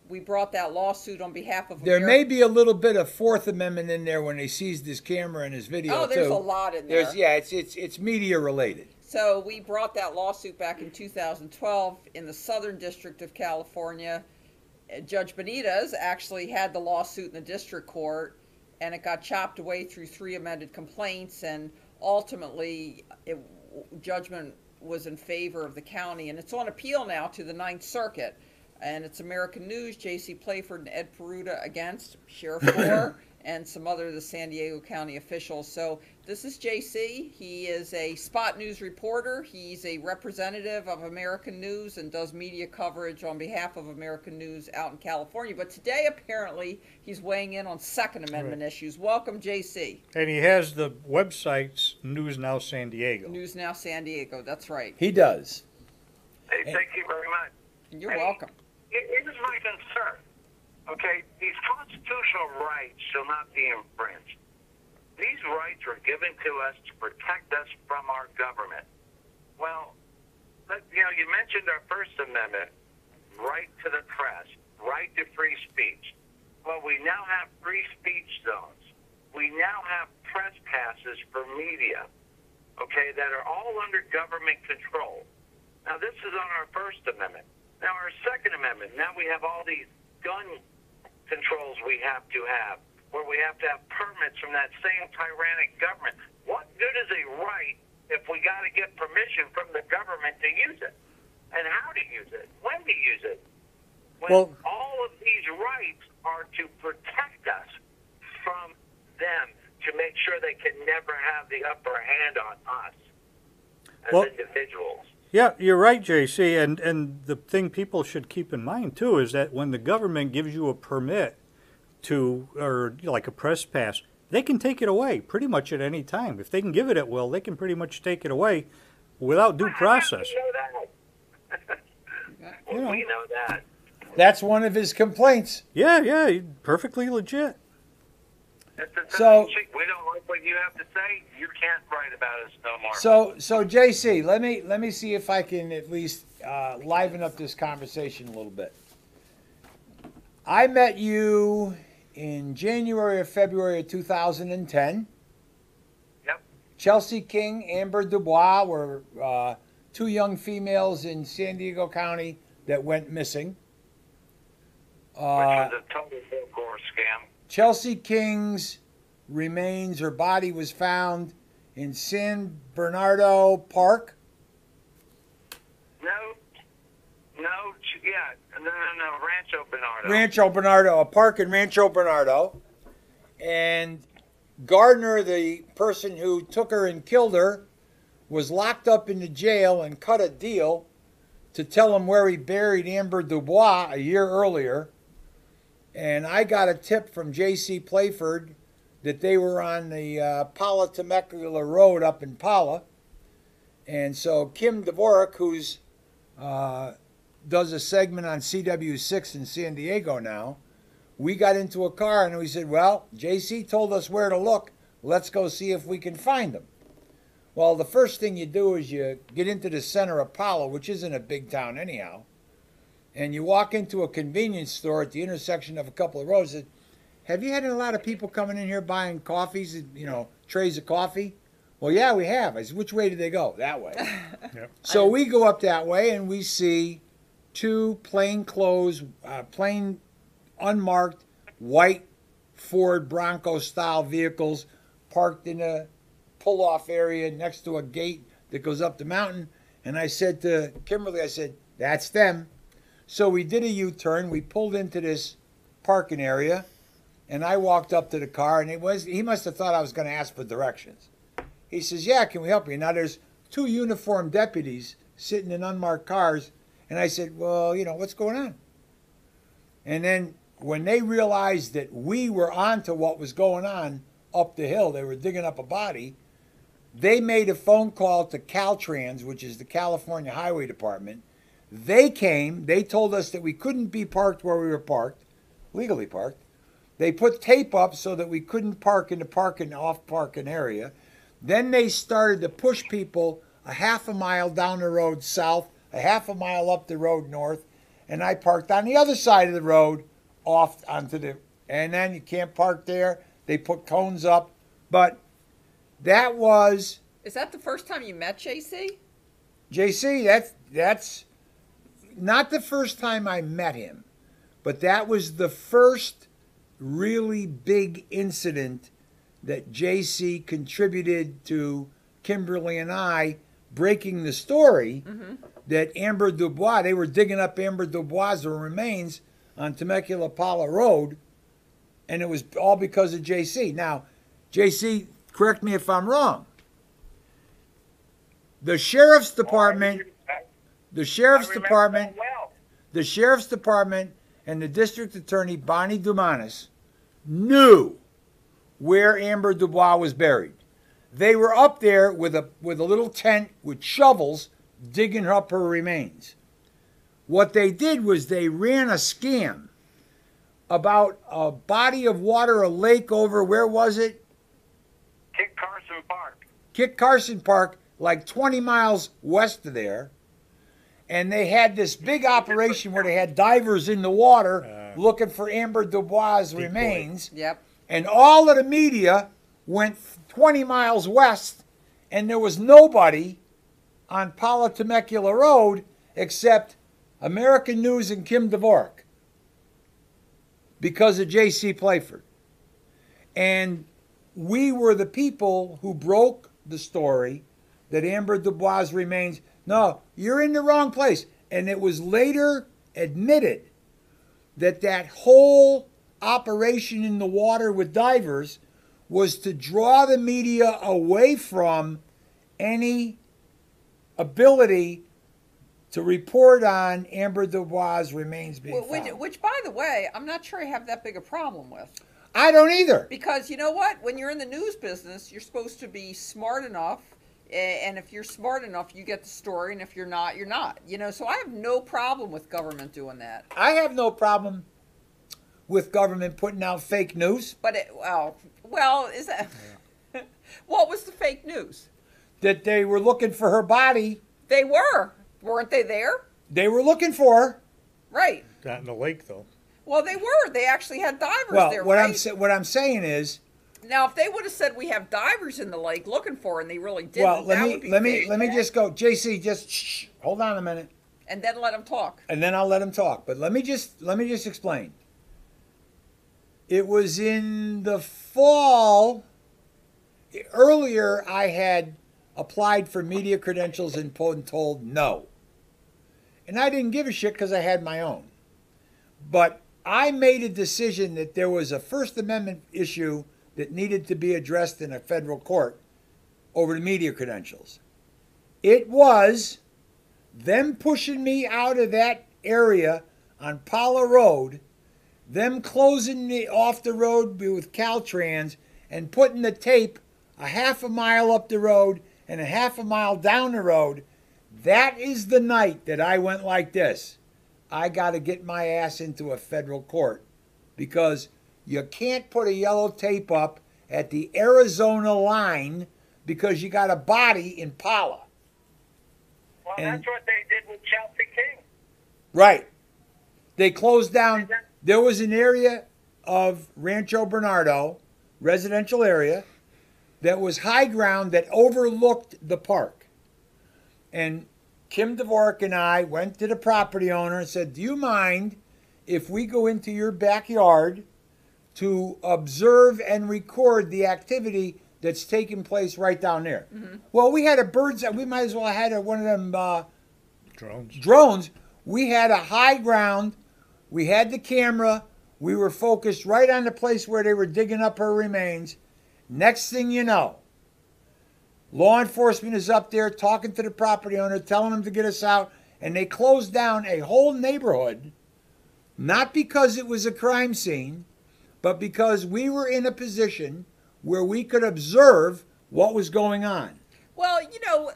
We brought that lawsuit on behalf of There may be a little bit of Fourth Amendment in there when they seized his camera and his video. Oh, there's too. a lot in there. It's media related. So we brought that lawsuit back in 2012 in the Southern District of California. Judge Benitez actually had the lawsuit in the district court, and it got chopped away through 3 amended complaints, and ultimately judgment was in favor of the county, and it's on appeal now to the Ninth Circuit. And it's American News, J.C. Playford and Ed Peruta against Sheriff Moore and some other of the San Diego County officials. So this is J.C. He is a spot news reporter. He's a representative of American News and does media coverage on behalf of American News out in California. But today, apparently, he's weighing in on Second Amendment issues. Welcome, J.C. And he has the websites News Now San Diego. News Now San Diego, that's right. He does. Hey, thank you very much. You're welcome. Here's my concern. Okay, these constitutional rights shall not be infringed. These rights were given to us to protect us from our government. Well, you mentioned our First Amendment, right to the press, right to free speech. Well, we now have free speech zones. We now have press passes for media, okay, that are all under government control. Now, this is on our First Amendment. Now, our Second Amendment, now we have all these gun controls we have, where we have to have permits from that same tyrannic government. What good is a right if we got to get permission from the government to use it? And how to use it? When to use it? When all of these rights are to protect us from them, to make sure they can never have the upper hand on us as individuals. Yeah, you're right, JC. And the thing people should keep in mind, too, is that when the government gives you a permit or like a press pass, they can take it away pretty much at any time. If they can give it at will, they can pretty much take it away without due process. We know that. That's one of his complaints. Yeah, perfectly legit. So we don't like what you have to say. You can't write about us no more. So JC, let me see if I can at least liven up this conversation a little bit. I met you in January or February of 2010. Yep. Chelsea King, Amber Dubois were 2 young females in San Diego County that went missing. Which was a total Gore scam. Chelsea King's remains, her body was found in San Bernardo Park. No, Rancho Bernardo. Rancho Bernardo, a park in Rancho Bernardo. And Gardner, the person who took her and killed her, was locked up in the jail and cut a deal to tell him where he buried Amber Dubois a year earlier. And I got a tip from J.C. Playford that they were on the Pala Temecula Road up in Pala. And so Kim Dvorak, who's does a segment on CW6 in San Diego now, we got into a car and we said, well, J.C. told us where to look. Let's go see if we can find them. Well, the first thing you do is you get into the center of Pala, which isn't a big town anyhow, and you walk into a convenience store at the intersection of a couple of roads. And, have you had a lot of people coming in here buying coffees, trays of coffee? Well, yeah, we have. I said, which way did they go? That way. Yep. So we go up that way and we see 2 plain unmarked white Ford Bronco style vehicles parked in a pull-off area next to a gate that goes up the mountain. And I said to Kimberly, I said, that's them. So we did a U-turn. We pulled into this parking area, and I walked up to the car, and he must have thought I was going to ask for directions. He says, yeah, can we help you? Now there's 2 uniformed deputies sitting in unmarked cars, and I said, well, what's going on? And then when they realized that we were onto what was going on up the hill, they were digging up a body, they made a phone call to Caltrans, which is the California Highway Department. They came. They told us that we couldn't be parked where we were parked, legally parked. They put tape up so that we couldn't park in the parking off parking area. Then they started to push people a half a mile down the road south, a half a mile up the road north, and I parked on the other side of the road off onto the, and then you can't park there. They put cones up, but that was Is that the first time you met JC? JC. That's not the first time I met him, but that was the first really big incident that JC contributed to Kimberly and I breaking the story that Amber Dubois, they were digging up Amber Dubois' remains on Temecula Pala Road, and it was all because of JC. Now, JC, correct me if I'm wrong. The sheriff's department, the sheriff's department, the sheriff's department, and the district attorney Bonnie Dumanis knew where Amber Dubois was buried. They were up there with a little tent with shovels digging up her remains. What they did was they ran a scam about a body of water, a lake over, where was it? Kit Carson Park. Kit Carson Park, like 20 miles west of there. And they had this big operation where they had divers in the water looking for Amber Dubois' remains. Yep. And all of the media went 20 miles west, and there was nobody on Pala Temecula Road except American News and Kim Dvorak because of J.C. Playford. And we were the people who broke the story that Amber Dubois' remains. No, you're in the wrong place. And it was later admitted that that whole operation in the water with divers was to draw the media away from any ability to report on Amber Dubois' remains being found. Which, by the way, I'm not sure I have that big a problem with. I don't either. Because you know what? When you're in the news business, you're supposed to be smart enough. And if you're smart enough, you get the story. And if you're not, you're not. You know, so I have no problem with government doing that. I have no problem with government putting out fake news. But, well, is that... What was the fake news? That they were looking for her body. They were. Weren't they there? They were looking for her. Right. Not in the lake, though. Well, they were. They actually had divers there, what right? what I'm saying is... Now, if they would have said we have divers in the lake looking for her, and they really didn't, Well, let fake. me just go. JC, just shh, hold on a minute. And then let them talk. And then I'll let him talk. But let me just explain. It was in the fall. Earlier, I had applied for media credentials and told no. And I didn't give a shit because I had my own. But I made a decision that there was a First Amendment issue that needed to be addressed in a federal court over the media credentials. It was them pushing me out of that area on Pala Road, them closing me off the road with Caltrans, and putting the tape a half a mile up the road and a half a mile down the road. That is the night that I went like this. I got to get my ass into a federal court because you can't put a yellow tape up at the Arizona line because you got a body in Pala. Well, that's what they did with Chelsea King. Right. They closed down. There was an area of Rancho Bernardo, residential area, that was high ground that overlooked the park. And Kim Dvorak and I went to the property owner and said, do you mind if we go into your backyard to observe and record the activity that's taking place right down there? Mm-hmm. Well, we had we might as well have had one of them drones. We had a high ground. We had the camera. We were focused right on the place where they were digging up her remains. Next thing you know, law enforcement is up there talking to the property owner, telling them to get us out, and they closed down a whole neighborhood, not because it was a crime scene, but because we were in a position where we could observe what was going on. Well, you know,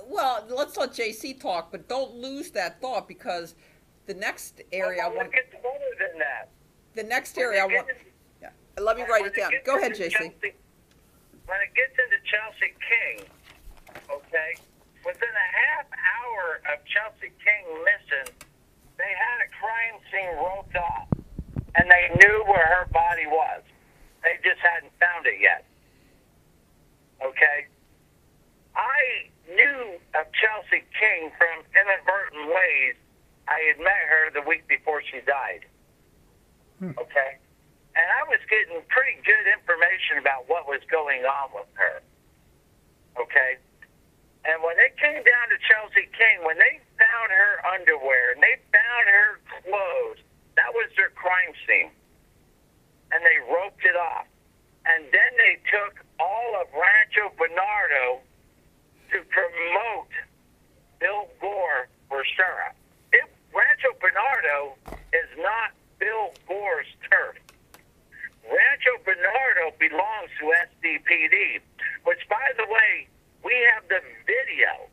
Well, let's let JC talk, but don't lose that thought because the next area I want. It gets better than that. The next area I want. Yeah. Let me write it down. Go ahead, JC. When it gets into Chelsea King, okay, within a half hour of Chelsea King missing, they had a crime scene roped off, and they knew where her body was. They just hadn't found it yet. Okay? I knew of Chelsea King from inadvertent ways. I had met her the week before she died. Okay? And I was getting pretty good information about what was going on with her. Okay? And when they came down to Chelsea King, when they found her underwear and they found her clothes, that was their crime scene. And they roped it off. And then they took all of Rancho Bernardo to promote Bill Gore for sheriff. Rancho Bernardo is not Bill Gore's turf. Rancho Bernardo belongs to SDPD, which, by the way, we have the video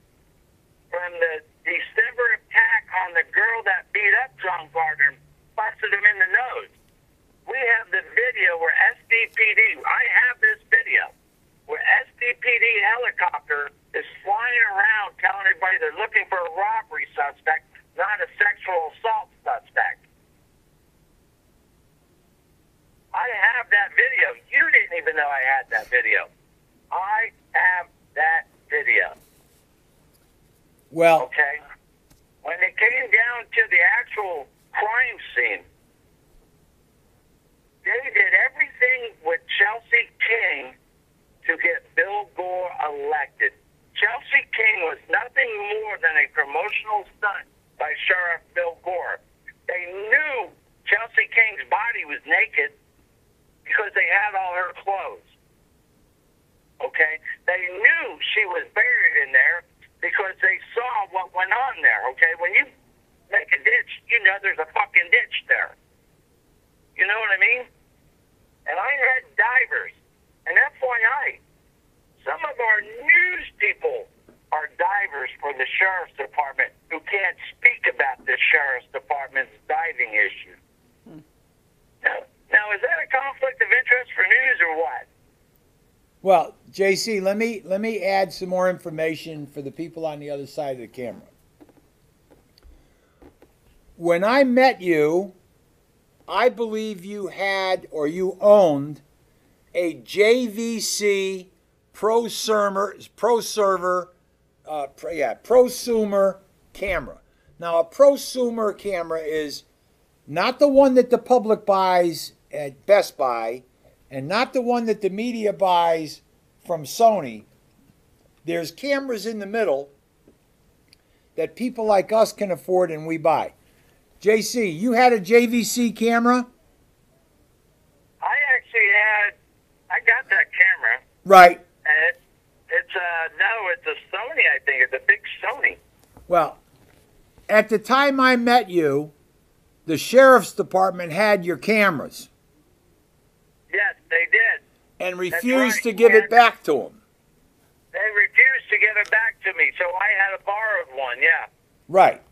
from the December attack on the girl that beat up John Gardner and busted him in the nose. We have the video where SDPD, I have this video, where SDPD helicopter is flying around telling everybody they're looking for a robbery suspect, not a sexual assault suspect. I have that video. You didn't even know I had that video. I have that video. Well, okay. When it came down to the actual crime scene, they did everything with Chelsea King to get Bill Gore elected. Chelsea King was nothing more than a promotional stunt by Sheriff Bill Gore. They knew Chelsea King's body was naked because they had all her clothes. Okay? They knew she was buried in there because they saw what went on there. Okay? When you make a ditch, you know there's a fucking ditch there. You know what I mean? And I had divers. And FYI, some of our news people are divers for the Sheriff's Department who can't speak about the Sheriff's Department's diving issue. Now, is that a conflict of interest for news or what? well, JC, let me add some more information for the people on the other side of the camera. When I met you, I believe you had or you owned a JVC prosumer camera. Now, a prosumer camera is not the one that the public buys at Best Buy and not the one that the media buys from Sony. There's cameras in the middle that people like us can afford and we buy. JC, you had a JVC camera? I got that camera. Right. And it's a Sony, I think. It's a big Sony. Well, at the time I met you, the Sheriff's Department had your cameras Yes, they did. and refused to give it back to them. They refused to give it back to me, so I had a borrowed one, yeah. Right.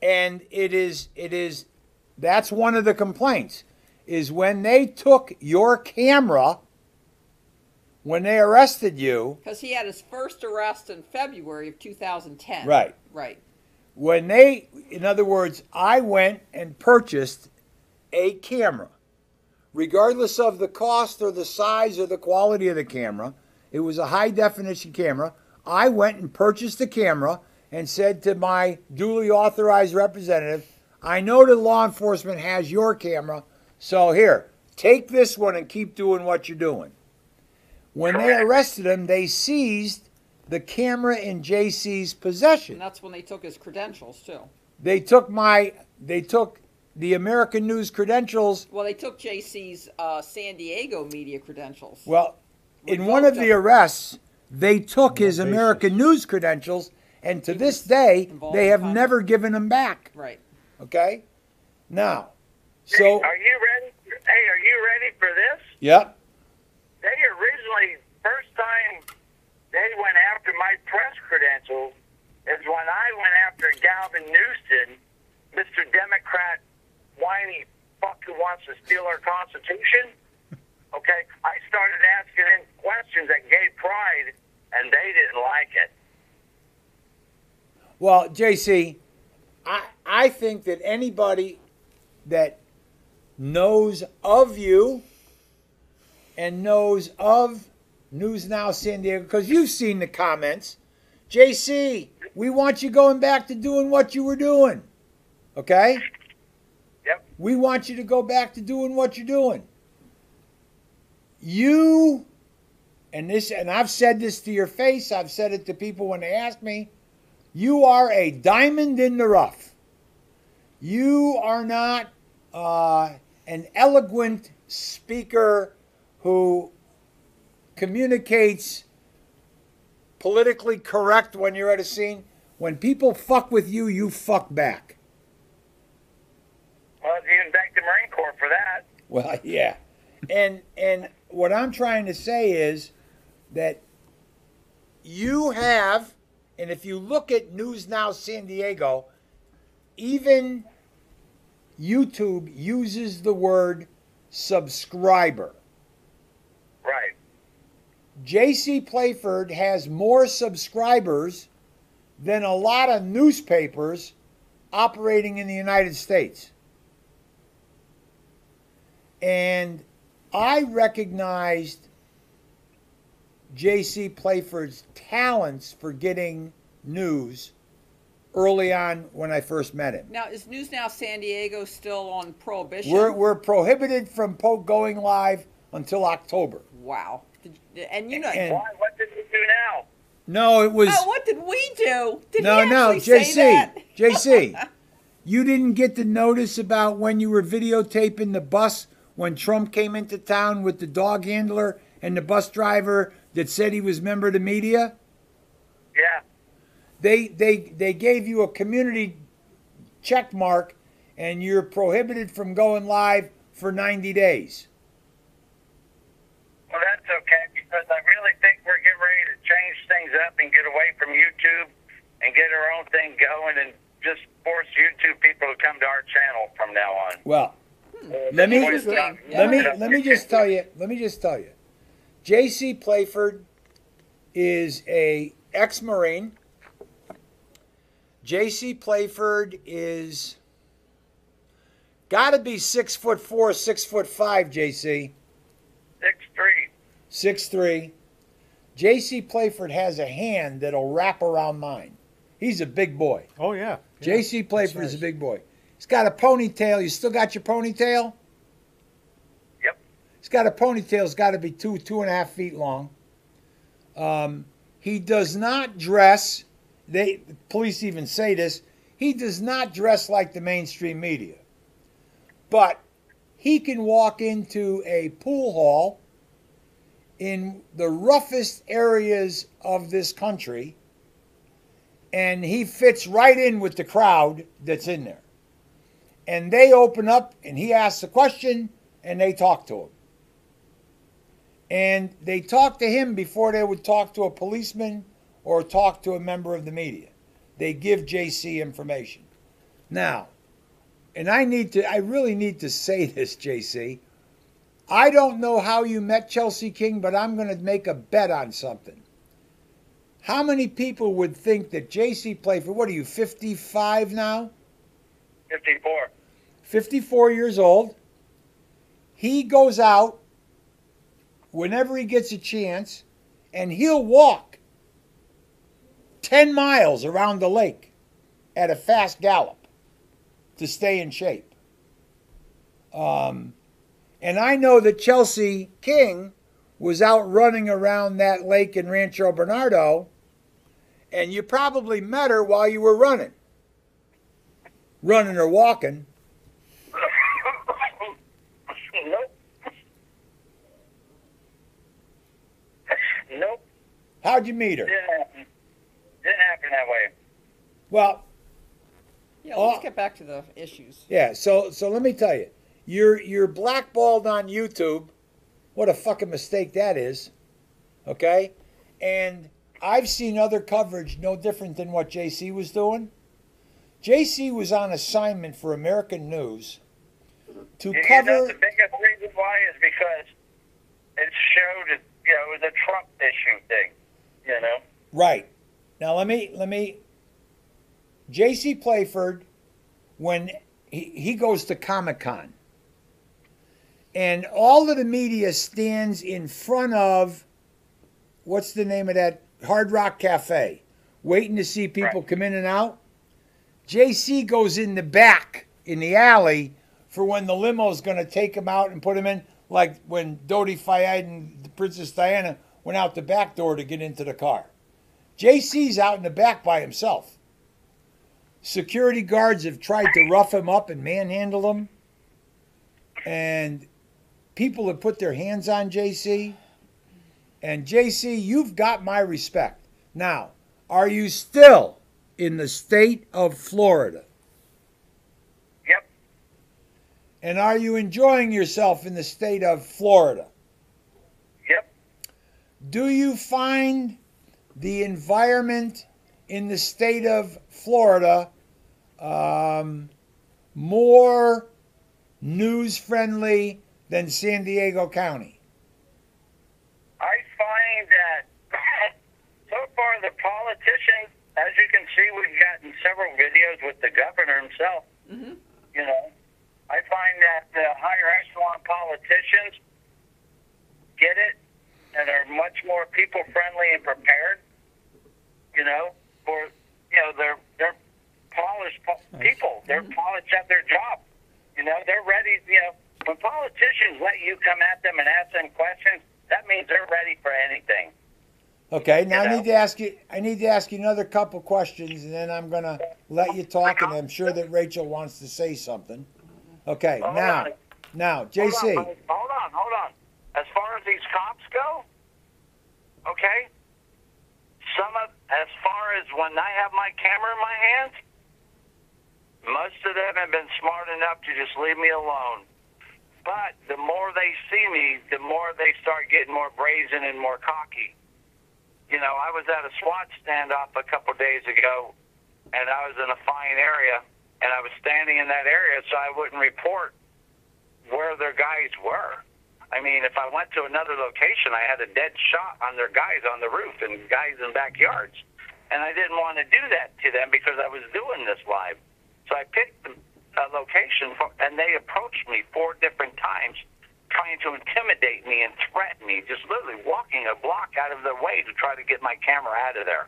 And that's one of the complaints, is when they took your camera, when they arrested you. Because he had his first arrest in February of 2010. Right. Right. When they, in other words, I went and purchased a camera. Regardless of the cost or the size or the quality of the camera, it was a high definition camera. I went and purchased the camera and said to my duly authorized representative, I know that law enforcement has your camera, so here, take this one and keep doing what you're doing. When they arrested him, they seized the camera in JC's possession. And that's when they took his credentials, too. They took the American News credentials. Well, they took JC's San Diego media credentials. Well, in one of the arrests, they took his American News credentials, and to this day, they have never given them back. Right. Okay? Now, so... Are you ready? Hey, are you ready for this? Yep. They originally, first time they went after my press credentials, Mr. Democrat whiny fuck who wants to steal our Constitution. Okay, I started asking him questions that gave pride, and they didn't like it. Well, JC, I think that anybody that knows of you and knows of News Now San Diego, because you've seen the comments, JC, we want you going back to doing what you were doing. Okay? Yep. We want you to go back to doing what you're doing. You, and I've said this to your face, I've said it to people when they ask me, you are a diamond in the rough. You are not an eloquent speaker who communicates politically correct when you're at a scene. When people fuck with you, you fuck back. Well, you can thank the Marine Corps for that. Well, yeah. And what I'm trying to say is that you have, and if you look at News Now San Diego, even YouTube uses the word subscriber. Right. J.C. Playford has more subscribers than a lot of newspapers operating in the United States. And I recognized J.C. Playford's talents for getting news early on when I first met him. Now, is News Now San Diego still on prohibition? We're prohibited from going live until October. Wow. And you know, And- Why? What did we do now? No, it was... oh, what did we do? Did No, he no, actually say that? JC, you didn't get the notice about when you were videotaping the bus when Trump came into town with the dog handler and the bus driver that said he was a member of the media? Yeah. They gave you a community check mark and you're prohibited from going live for 90 days. Well, that's okay, because I really think we're getting ready to change things up and get away from YouTube and get our own thing going and just force YouTube people to come to our channel from now on. Well, let me just tell you. J.C. Playford is a ex-Marine. J.C. Playford is got to be 6'4", 6'5", J.C. 6'3". 6'3". J.C. Playford has a hand that'll wrap around mine. He's a big boy. Oh, yeah. J.C. Playford nice. is a big boy. He's got a ponytail. You still got your ponytail? Yep. He's got a ponytail. It's got to be 2.5 feet long. He does not dress. The police even say this. He does not dress like the mainstream media. But he can walk into a pool hall in the roughest areas of this country, and he fits right in with the crowd that's in there. And they open up, and he asks a question, and they talk to him. And they talk to him before they would talk to a policeman or talk to a member of the media. They give JC information. Now, and I really need to say this, JC. I don't know how you met Chelsea King, but I'm going to make a bet on something. How many people would think that JC Playford, what are you, 55 now? 54. 54 years old. He goes out whenever he gets a chance, and he'll walk 10 miles around the lake at a fast gallop to stay in shape. And I know that Chelsea King was out running around that lake in Rancho Bernardo, and you probably met her while you were running or walking. Nope. Nope. How'd you meet her? Didn't happen that way. Well, Yeah, let's get back to the issues. yeah, so let me tell you. You're blackballed on YouTube. What a fucking mistake that is. Okay? And I've seen other coverage no different than what JC was doing. JC was on assignment for American News to You know, cover. the biggest reason why is because it showed, it was a Trump issue thing, Right. Now let me J.C. Playford, when he goes to Comic-Con, and all of the media stands in front of, what's the name of that, Hard Rock Cafe, waiting to see people come in and out. J.C. goes in the back, in the alley, for when the limo's going to take him out and put him in, like when Dodi Fayed and Princess Diana went out the back door to get into the car. JC's out in the back by himself. Security guards have tried to rough him up and manhandle him. And people have put their hands on JC. And JC, you've got my respect. Now, are you still in the state of Florida? Yep. And are you enjoying yourself in the state of Florida? Yep. Do you find the environment in the state of Florida more news-friendly than San Diego County? I find that so far the politicians, as you can see, we've gotten several videos with the governor himself. Mm-hmm. I find that the higher echelon politicians get it and are much more people-friendly and prepared. They're polished people. They're polished at their job. They're ready. When politicians let you come at them and ask them questions, that means they're ready for anything. Okay, now I need to ask you another couple questions, and then I'm gonna let you talk, and I'm sure that Rachel wants to say something. Okay, now, JC. Hold on. As far as these cops go, okay, as far as when I have my camera in my hands, most of them have been smart enough to just leave me alone. But the more they see me, the more they start getting more brazen and more cocky. I was at a SWAT standoff a couple days ago, and I was in a fine area, and I was standing in that area so I wouldn't report where their guys were. I mean, if I went to another location, I had a dead shot on their guys on the roof and guys in backyards. And I didn't want to do that to them because I was doing this live. So I picked a location, and they approached me 4 different times, trying to intimidate me and threaten me, just literally walking a block out of their way to try to get my camera out of there.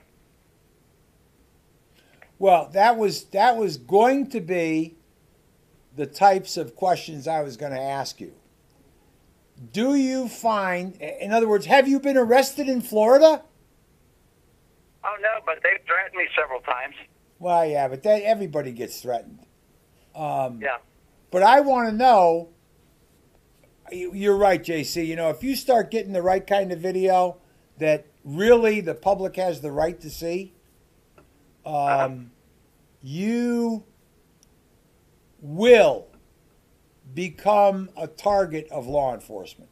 Well, that was going to be the types of questions I was going to ask you. Do you find, in other words, have you been arrested in Florida? Oh, no, but they've threatened me several times. Well, yeah, but everybody gets threatened. Yeah. But I want to know, you're right, JC, if you start getting the right kind of video that really the public has the right to see, you will become a target of law enforcement.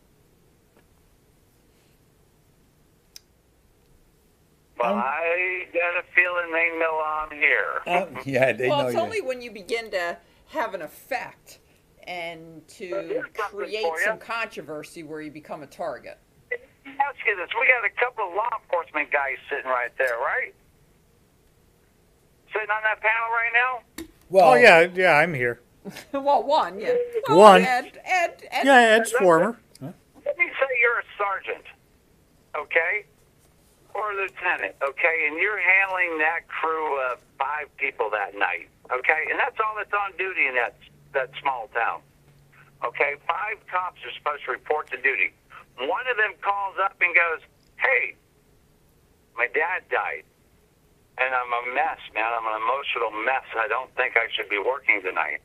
Well, I got a feeling they know I'm here. Yeah, they know Well, it's you. only when you begin to have an effect and to create some controversy where you become a target. Let me ask you this. We got a couple of law enforcement guys sitting right there, right? Sitting on that panel right now? Well, Oh, yeah, I'm here. Well, one, yeah. Well, One. Ed, Yeah, Ed's former. Let me say you're a sergeant, okay? Or a lieutenant, okay? And you're handling that crew of 5 people that night, okay? And that's all that's on duty in that small town, okay? 5 cops are supposed to report to duty. One of them calls up and goes, "Hey, my dad died, and I'm a mess, man. I'm an emotional mess. I don't think I should be working tonight."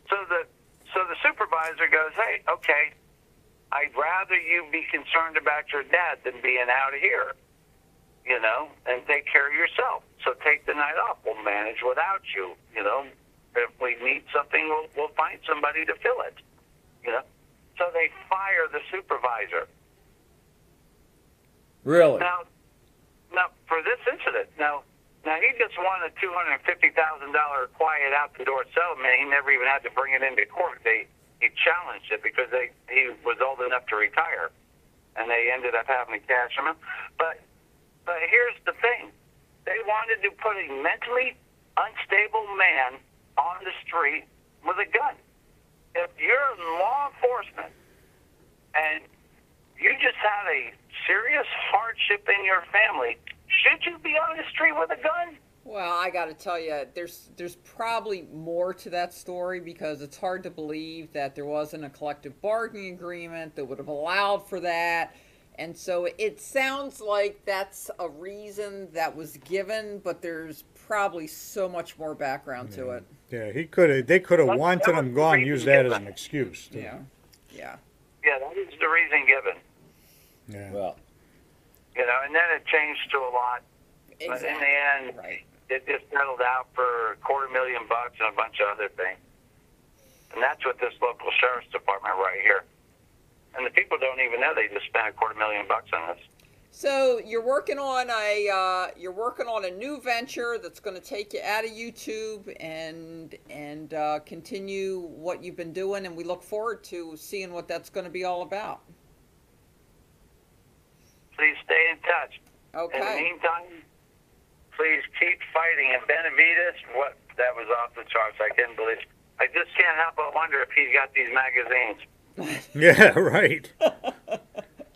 So the supervisor goes, "Hey, okay, I'd rather you be concerned about your dad than being out of here, and take care of yourself. So take the night off. We'll manage without you, If we need something, we'll find somebody to fill it, So they fire the supervisor. really? Now, for this incident, now, Now, he just won a $250,000 quiet out the door settlement. He never even had to bring it into court. He challenged it because he was old enough to retire, and they ended up having to cash him in. But here's the thing. They wanted to put a mentally unstable man on the street with a gun. If you're in law enforcement and you just had a serious hardship in your family, should you be on the street with a gun? Well, I got to tell you, there's probably more to that story, because it's hard to believe that there wasn't a collective bargaining agreement that would have allowed for that. And so it sounds like that's a reason that was given, but there's probably so much more background to it. Yeah, they could have wanted him gone, use that as an excuse. Too. Yeah. Yeah, that was the reason given. Yeah. Well, And then it changed to a lot. Exactly. But in the end, right. It just settled out for $250,000 and a bunch of other things. And that's what this local sheriff's department right here. And the people don't even know they just spent $250,000 on this. So you're working on a new venture that's going to take you out of YouTube and continue what you've been doing, and we look forward to seeing what that's going to be all about. Please stay in touch. Okay. In the meantime, please keep fighting. And Benavides, that was off the charts. I couldn't believe it. I just can't help but wonder if he's got these magazines. Yeah, right.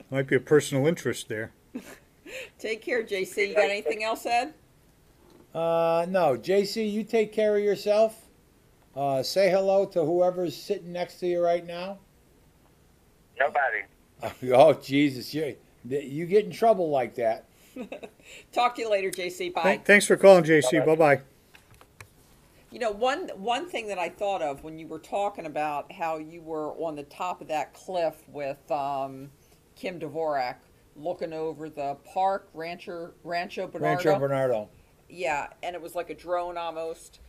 Might be a personal interest there. Take care, JC. You got anything else, Ed? no, JC, you take care of yourself. Say hello to whoever's sitting next to you right now. Nobody. Oh, Jesus, you get in trouble like that. Talk to you later, JC. Bye. Thanks for calling, JC. Bye-bye. You know, one thing that I thought of when you were talking about how you were on the top of that cliff with Kim Dvorak looking over the park, Rancho Bernardo. Rancho Bernardo. Yeah, and it was like a drone almost.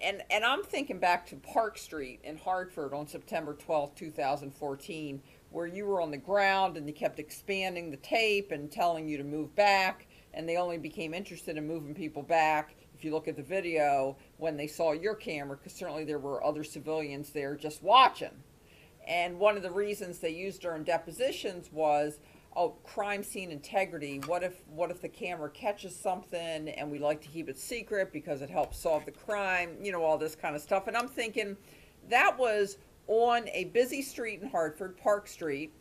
And I'm thinking back to Park Street in Hartford on September 12th, 2014, where you were on the ground and they kept expanding the tape and telling you to move back, and they only became interested in moving people back, if you look at the video, when they saw your camera, because certainly there were other civilians there just watching. And one of the reasons they used during depositions was, oh, crime scene integrity. What if the camera catches something and we like to keep it secret because it helps solve the crime, all this kind of stuff. And I'm thinking that was on a busy street in Hartford, Park Street.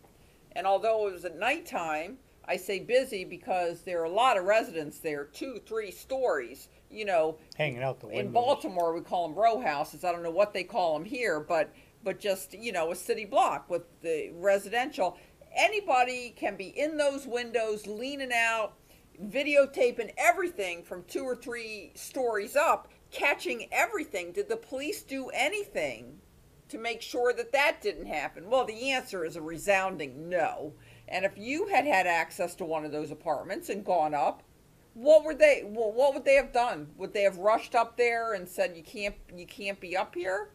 And although it was at nighttime, I say busy because there are a lot of residents there, 2-3 stories, Hanging out the windows. In Baltimore, we call them row houses. I don't know what they call them here, but just, a city block with the residential. Anybody can be in those windows, leaning out, videotaping everything from 2 or 3 stories up, catching everything. Did the police do anything to make sure that didn't happen? Well, the answer is a resounding no. And if you had access to one of those apartments and gone up, what would they have done? Would they have rushed up there and said you can't be up here?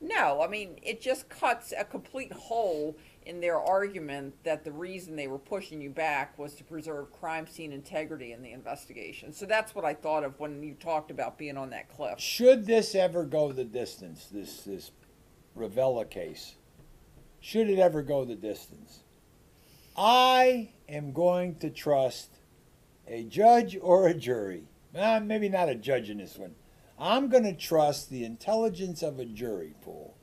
No, I mean, it just cuts a complete hole in their argument that the reason they were pushing you back was to preserve crime scene integrity in the investigation. So that's what I thought of when you talked about being on that cliff. Should this ever go the distance, this Ravella case, should it ever go the distance, I am going to trust a judge or a jury. Maybe not a judge in this one. I'm going to trust the intelligence of a jury pool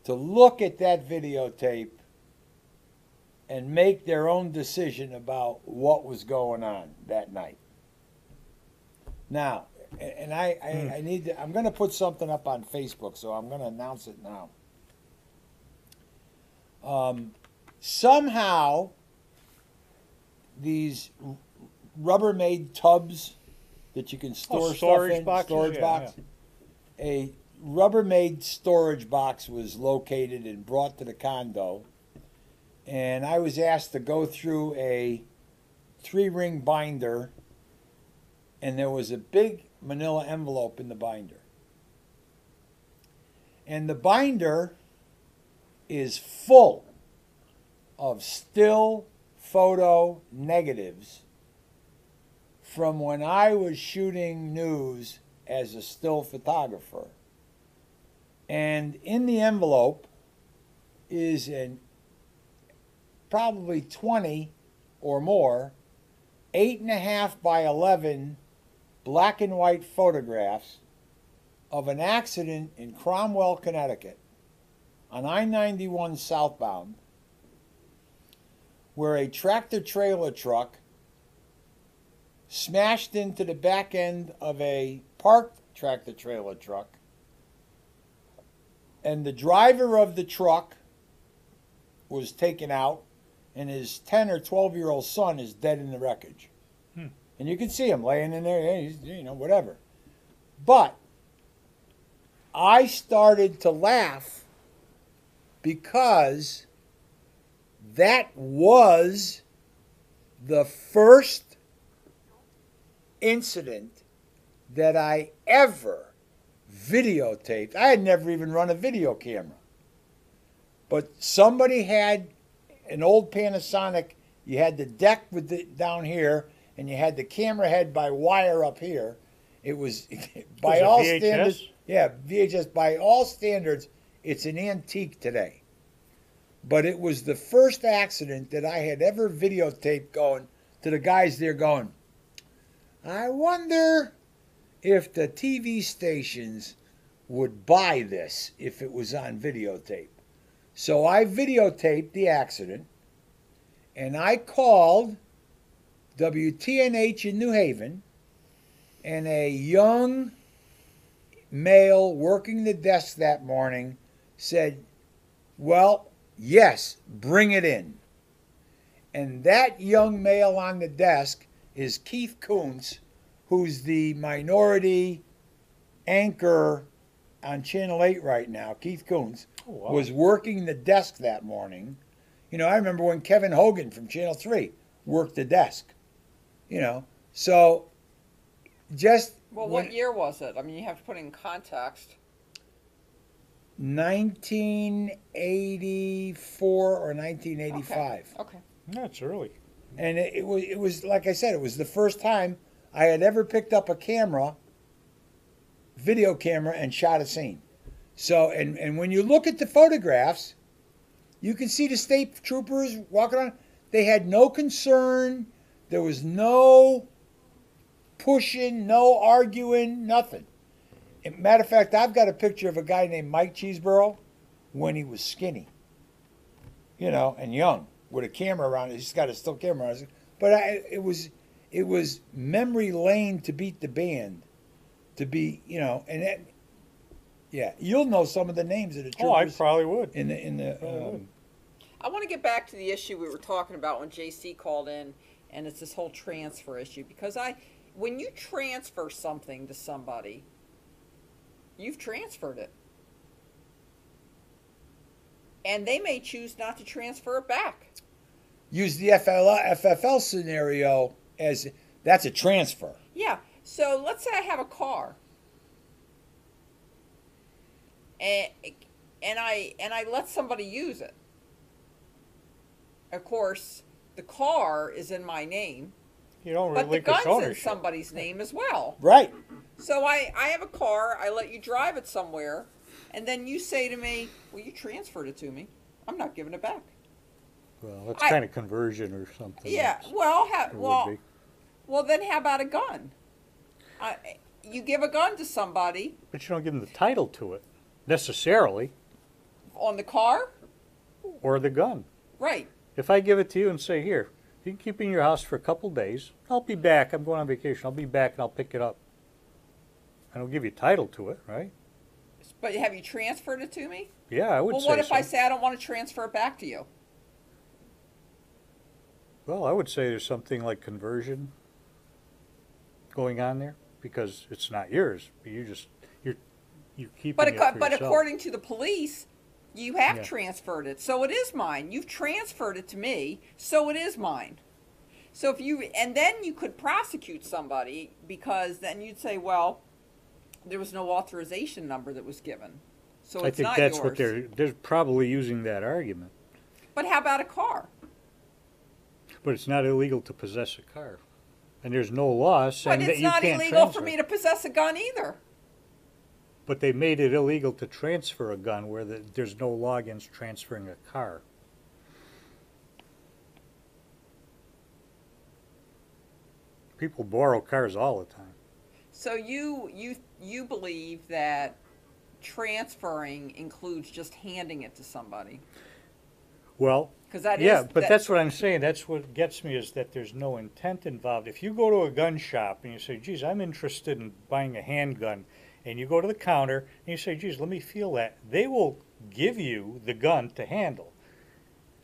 to look at that videotape and make their own decision about what was going on that night. Now, and I need to, I'm going to put something up on Facebook, so I'm going to announce it now. Somehow, these Rubbermaid tubs that you can store stuff in, storage box. A Rubbermaid storage box was located and brought to the condo, and I was asked to go through a 3-ring binder, and there was a big manila envelope in the binder. And the binder is full of still photo negatives from when I was shooting news as a still photographer. And in the envelope is probably 20 or more 8.5 by 11 black and white photographs of an accident in Cromwell, Connecticut on I-91 southbound, where a tractor-trailer truck smashed into the back end of a parked tractor-trailer truck, and the driver of the truck was taken out, and his 10 or 12-year-old son is dead in the wreckage. And you can see him laying in there, he's, whatever. But I started to laugh because that was the first incident that I ever videotaped. I had never even run a video camera. But somebody had an old Panasonic. You had the deck with down here, and you had the camera head by wire up here. It was by all VHS? standards. Yeah, VHS. By all standards, it's an antique today. But it was the first accident that I had ever videotaped, going to the guys there going, I wonder if the TV stations would buy this if it was on videotape. So I videotaped the accident, and I called WTNH in New Haven, and a young male working the desk that morning said, well, yes, bring it in. And that young male on the desk is Keith Kuntz, who's the minority anchor on Channel 8 right now. Keith Kuntz was working the desk that morning. I remember when Kevin Hogan from Channel 3 worked the desk. So just... Well, what year was it? I mean, you have to put it in context. 1984 or 1985. Okay. That's early. And it was like I said, it was the first time I had ever picked up a camera, video camera, and shot a scene. So, and when you look at the photographs, you can see the state troopers walking around. They had no concern. There was no pushing, no arguing, nothing. Matter of fact, I've got a picture of a guy named Mike Cheeseborough when he was skinny, and young, with a camera around it. He's got a still camera on it. But it was memory lane to beat the band, to be, and that, yeah, you'll know some of the names of the troopers. Oh, I probably would. I want to get back to the issue we were talking about when JC called in, and it's this whole transfer issue. Because when you transfer something to somebody, you've transferred it. And they may choose not to transfer it back. Use the FFL scenario as that's a transfer. Yeah. So let's say I have a car. And I let somebody use it. Of course, the car is in my name. You don't But the relinquish gun's ownership. in somebody's name as well. Right. So I have a car, I let you drive it somewhere, and then you say to me, well, you transferred it to me. I'm not giving it back. Well, that's kind of conversion or something. Yeah, It well, would be. well, then how about a gun? You give a gun to somebody But you don't give them the title to it, necessarily, on the car? or the gun. Right. If I give it to you and say, here, you can keep it in your house for a couple days. I'll be back. I'm going on vacation. I'll be back and I'll pick it up. I don't give you title to it, right? But have you transferred it to me? Yeah, I would Well, say what if so. I say I don't want to transfer it back to you? Well, I would say there's something like conversion going on there because it's not yours. You're keeping But it for but yourself. according to the police, you have Yeah. transferred it, so it is mine. You've transferred it to me, so it is mine. So and then you could prosecute somebody because then you'd say, well, there was no authorization number that was given, so I it's think not that's yours. what they're probably using that argument. But how about a car? But it's not illegal to possess a car. And there's no law saying But that it's you not can't illegal transfer. for me to possess a gun either. But they made it illegal to transfer a gun where there's no law against transferring a car. People borrow cars all the time. So you believe that transferring includes just handing it to somebody? Well, Because that yeah, is but that's what I'm saying. That's what gets me is that there's no intent involved. If you go to a gun shop and you say, geez, I'm interested in buying a handgun, and you go to the counter and you say, geez, let me feel that, they will give you the gun to handle.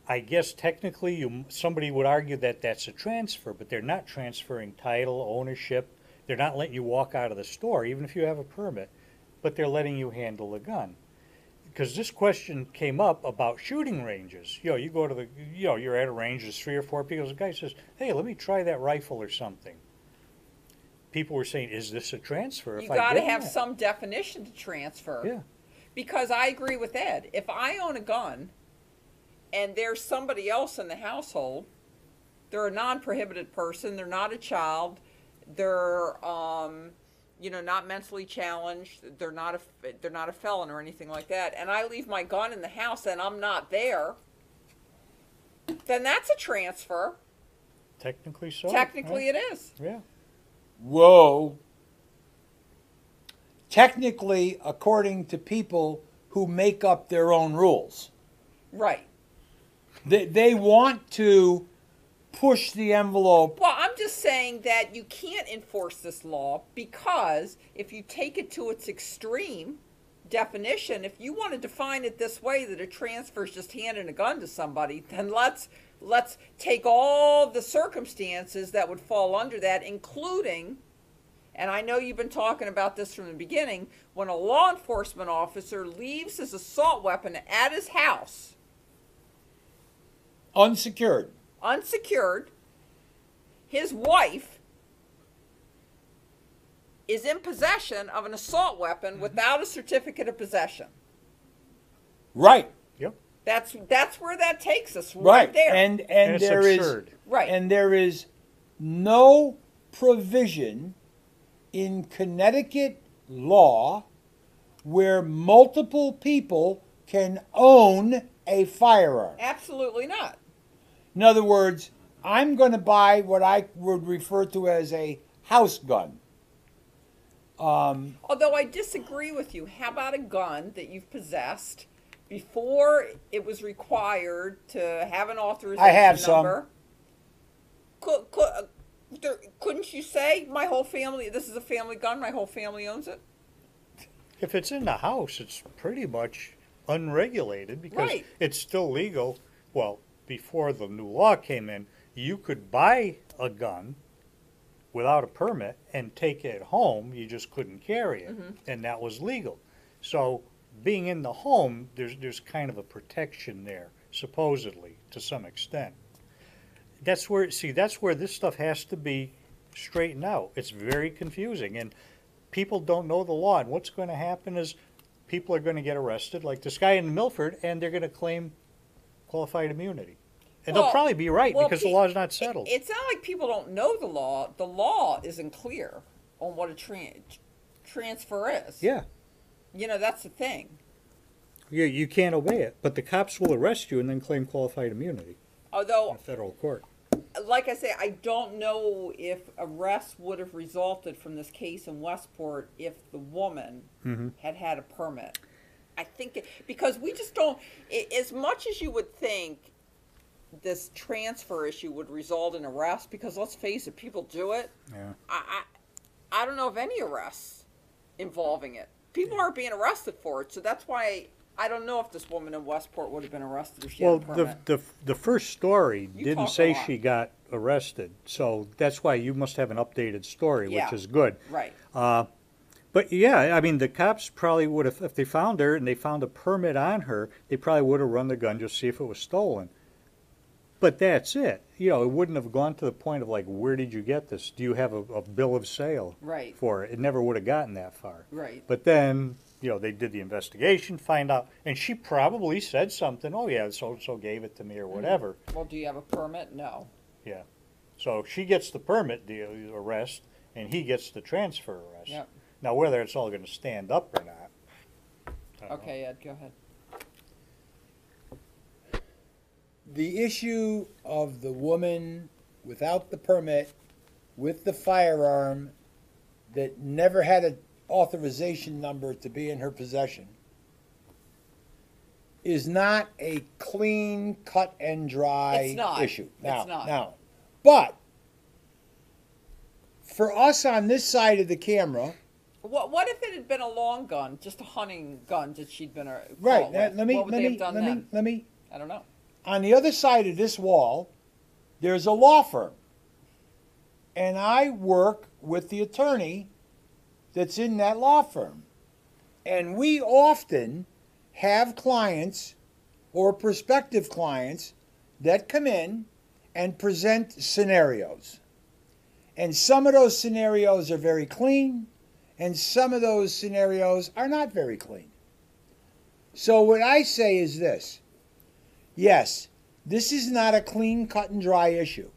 I guess technically somebody would argue that that's a transfer, but they're not transferring title, ownership. They're not letting you walk out of the store, even if you have a permit, but they're letting you handle the gun. Because this question came up about shooting ranges. You go to you're at a range, there's 3 or 4 people. The guy says, hey, let me try that rifle or something. People were saying, is this a transfer? you got to have some definition to transfer. Yeah. Because I agree with Ed. If I own a gun and there's somebody else in the household, they're a non-prohibited person, they're not a child, they're not mentally challenged, they're not a felon or anything like that, and I leave my gun in the house and I'm not there, then that's a transfer. Technically so. Technically right? it is. Yeah. Whoa. Technically, according to people who make up their own rules. Right. They want to push the envelope. Well, I'm just saying that you can't enforce this law because if you take it to its extreme definition, if you want to define it this way, that a transfer is just handing a gun to somebody, then let's take all the circumstances that would fall under that, including, and I know you've been talking about this from the beginning, when a law enforcement officer leaves his assault weapon at his house, Unsecured. his wife is in possession of an assault weapon without a certificate of possession. Right. Yep. That's where that takes us, right there. And it's there is absurd. Right. And there is no provision in Connecticut law where multiple people can own a firearm. Absolutely not. In other words, I'm going to buy what I would refer to as a house gun. Although I disagree with you. How about a gun that you've possessed before it was required to have an authorization I have some. number? Couldn't you say, my whole family, this is a family gun, my whole family owns it? If it's in the house, it's pretty much unregulated because Right. it's still legal. Well, before the new law came in, you could buy a gun without a permit and take it home. You just couldn't carry it, and that was legal. So being in the home, there's kind of a protection there, supposedly, to some extent. That's where this stuff has to be straightened out. It's very confusing, and people don't know the law. And what's going to happen is people are going to get arrested, like this guy in Milford, and they're going to claim qualified immunity. And they'll probably be right because the law is not settled. It's not like people don't know the law. The law isn't clear on what a transfer is. Yeah. That's the thing. You can't obey it, but the cops will arrest you and then claim qualified immunity Although, in federal court. like I say, I don't know if arrest would have resulted from this case in Westport if the woman had a permit. I think because we just don't, as much as you would think this transfer issue would result in arrest, because let's face it, people do it. Yeah. I don't know of any arrests involving it. People aren't being arrested for it, so that's why I don't know if this woman in Westport would have been arrested if she had a permit. the first story You didn't talk a say lot. she got arrested, so that's why you must have an updated story, Yeah. which is good. Right. But yeah, I mean, the cops probably would have, if they found her and they found a permit on her, they probably would have run the gun just to see if it was stolen. But that's it. It wouldn't have gone to the point of like, where did you get this? Do you have a bill of sale Right. for it? It never would have gotten that far. Right. But then, they did the investigation, find out, and she probably said something, oh yeah, so-and-so gave it to me or whatever. Well, do you have a permit? No. Yeah. So she gets the permit deal arrest, and he gets the transfer arrest. Yep. Now, whether it's all going to stand up or not. I don't know. Okay, Ed, go ahead. The issue of the woman without the permit with the firearm that never had an authorization number to be in her possession is not a clean cut and dry It's not. issue. It's not. Now, but for us on this side of the camera, What if it had been a long gun, just a hunting gun that she'd been right? caught with? What would they have done then? let me. I don't know. On the other side of this wall, there's a law firm, and I work with the attorney that's in that law firm, and we often have clients or prospective clients that come in and present scenarios. And some of those scenarios are very clean, and some of those scenarios are not very clean. So what I say is this. Yes, this is not a clean cut and dry issue.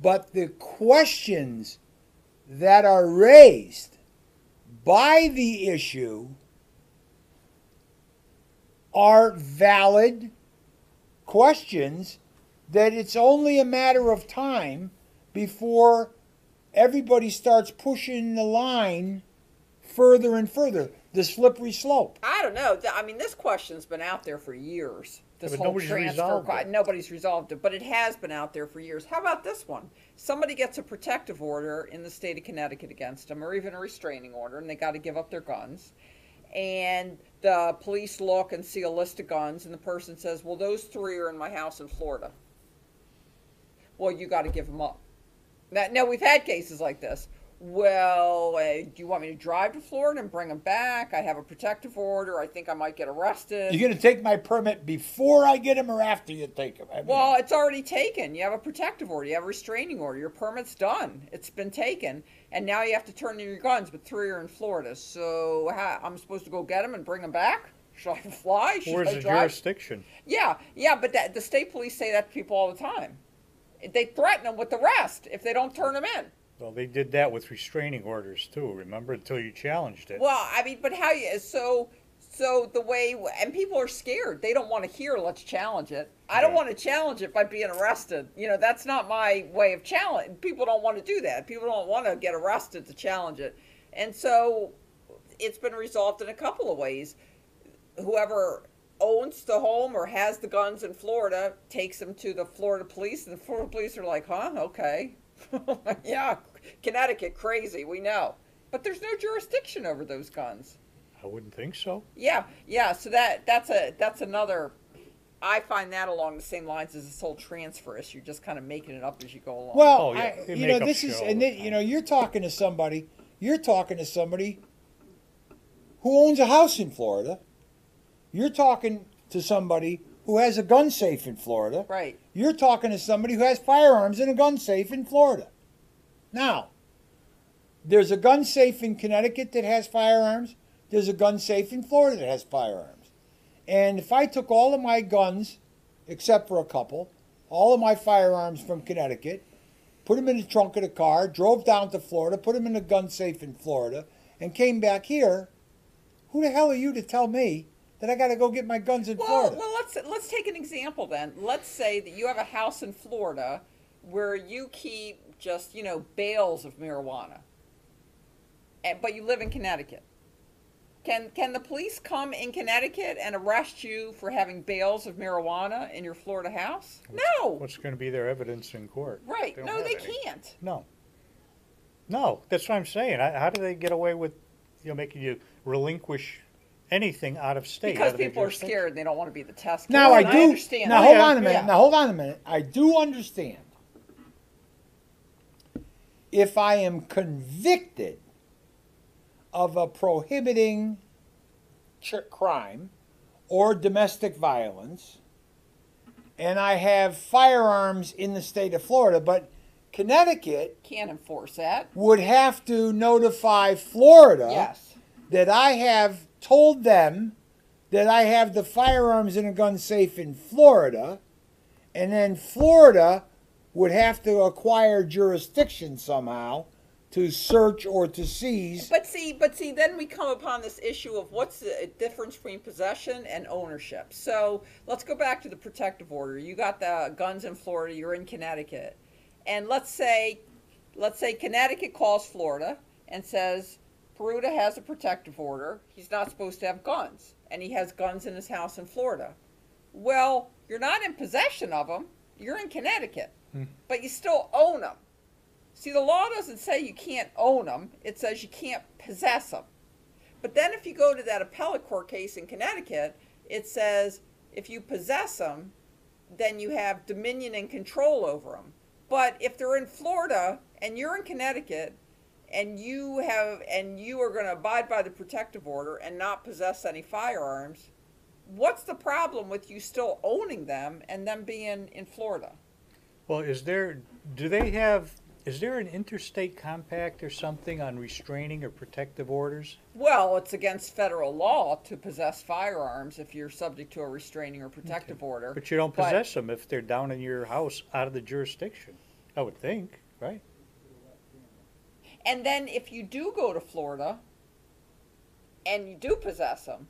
But the questions that are raised by the issue are valid questions that it's only a matter of time before everybody starts pushing the line further and further, the slippery slope. I don't know. I mean, this question's been out there for years. This but whole nobody's transfer, resolved it. nobody's resolved it, but it has been out there for years. How about this one? Somebody gets a protective order in the state of Connecticut against them, or even a restraining order, and they got to give up their guns. And the police look and see a list of guns, and the person says, well, those 3 are in my house in Florida. Well, you got to give them up. Now, we've had cases like this. Well, do you want me to drive to Florida and bring them back? I have a protective order. I think I might get arrested. You're going to take my permit before I get him or after you take him? I mean, Well, it's already taken. You have a protective order. You have a restraining order. Your permit's done. It's been taken. And now you have to turn in your guns, but 3 are in Florida. So I'm supposed to go get them and bring them back? Should I fly? Should Where's I the drive? jurisdiction? Yeah, but the state police say that to people all the time. They threaten them with arrest if they don't turn them in. Well, they did that with restraining orders too. Remember, until you challenged it. Well, I mean, but how you so the way, and people are scared. They don't want to hear, let's challenge it. I don't Yeah. want to challenge it by being arrested. You know, that's not my way of challenge. People don't want to do that. People don't want to get arrested to challenge it. And so it's been resolved in a couple of ways. Whoever owns the home or has the guns in Florida takes them to the Florida police, and the Florida police are like, huh, okay. Yeah, Connecticut, crazy, we know. But there's no jurisdiction over those guns. I wouldn't think so. Yeah, so that's another. I find that along the same lines as this whole transfer issue, just kind of making it up as you go along. well, Oh, yeah. They you make know, up this shit is, all and the then, you time. know, you're talking to somebody who owns a house in Florida. You're talking to somebody who has a gun safe in Florida. right. You're talking to somebody who has firearms in a gun safe in Florida. Now, there's a gun safe in Connecticut that has firearms. There's a gun safe in Florida that has firearms. And if I took all of my guns, except for a couple, all of my firearms from Connecticut, put them in the trunk of the car, drove down to Florida, put them in a gun safe in Florida, and came back here, who the hell are you to tell me that I got to go get my guns in Florida? Well, let's take an example then. Let's say that you have a house in Florida where you keep just bales of marijuana, but you live in Connecticut. Can the police come in Connecticut and arrest you for having bales of marijuana in your Florida house? No. What's going to be their evidence in court? Right. don't No, have they any. can't. No, that's what I'm saying. How do they get away with, making you relinquish anything out of state? Because out of their people are jurisdiction? scared and they don't want to be the test case. Now I And do. understand. Now that. hold on a minute. Yeah. Now hold on a minute. I do understand. If I am convicted of a prohibiting crime or domestic violence, and I have firearms in the state of Florida, but Connecticut Can't enforce that. would have to notify Florida Yes. that I have told them that I have the firearms in a gun safe in Florida, and then Florida would have to acquire jurisdiction somehow to search or to seize. But see, then we come upon this issue of what's the difference between possession and ownership. So let's go back to the protective order. You got the guns in Florida. You're in Connecticut, and let's say Connecticut calls Florida and says Peruta has a protective order. He's not supposed to have guns, and he has guns in his house in Florida. Well, you're not in possession of them. You're in Connecticut, but you still own them. See, the law doesn't say you can't own them. It says you can't possess them. But then if you go to that appellate court case in Connecticut, it says if you possess them, then you have dominion and control over them. But if they're in Florida and you're in Connecticut and you are going to abide by the protective order and not possess any firearms, what's the problem with you still owning them and them being in Florida? Well, is there an interstate compact or something on restraining or protective orders? Well, it's against federal law to possess firearms if you're subject to a restraining or protective order. But you don't possess them if they're down in your house out of the jurisdiction, I would think, right? And then if you do go to Florida and you do possess them,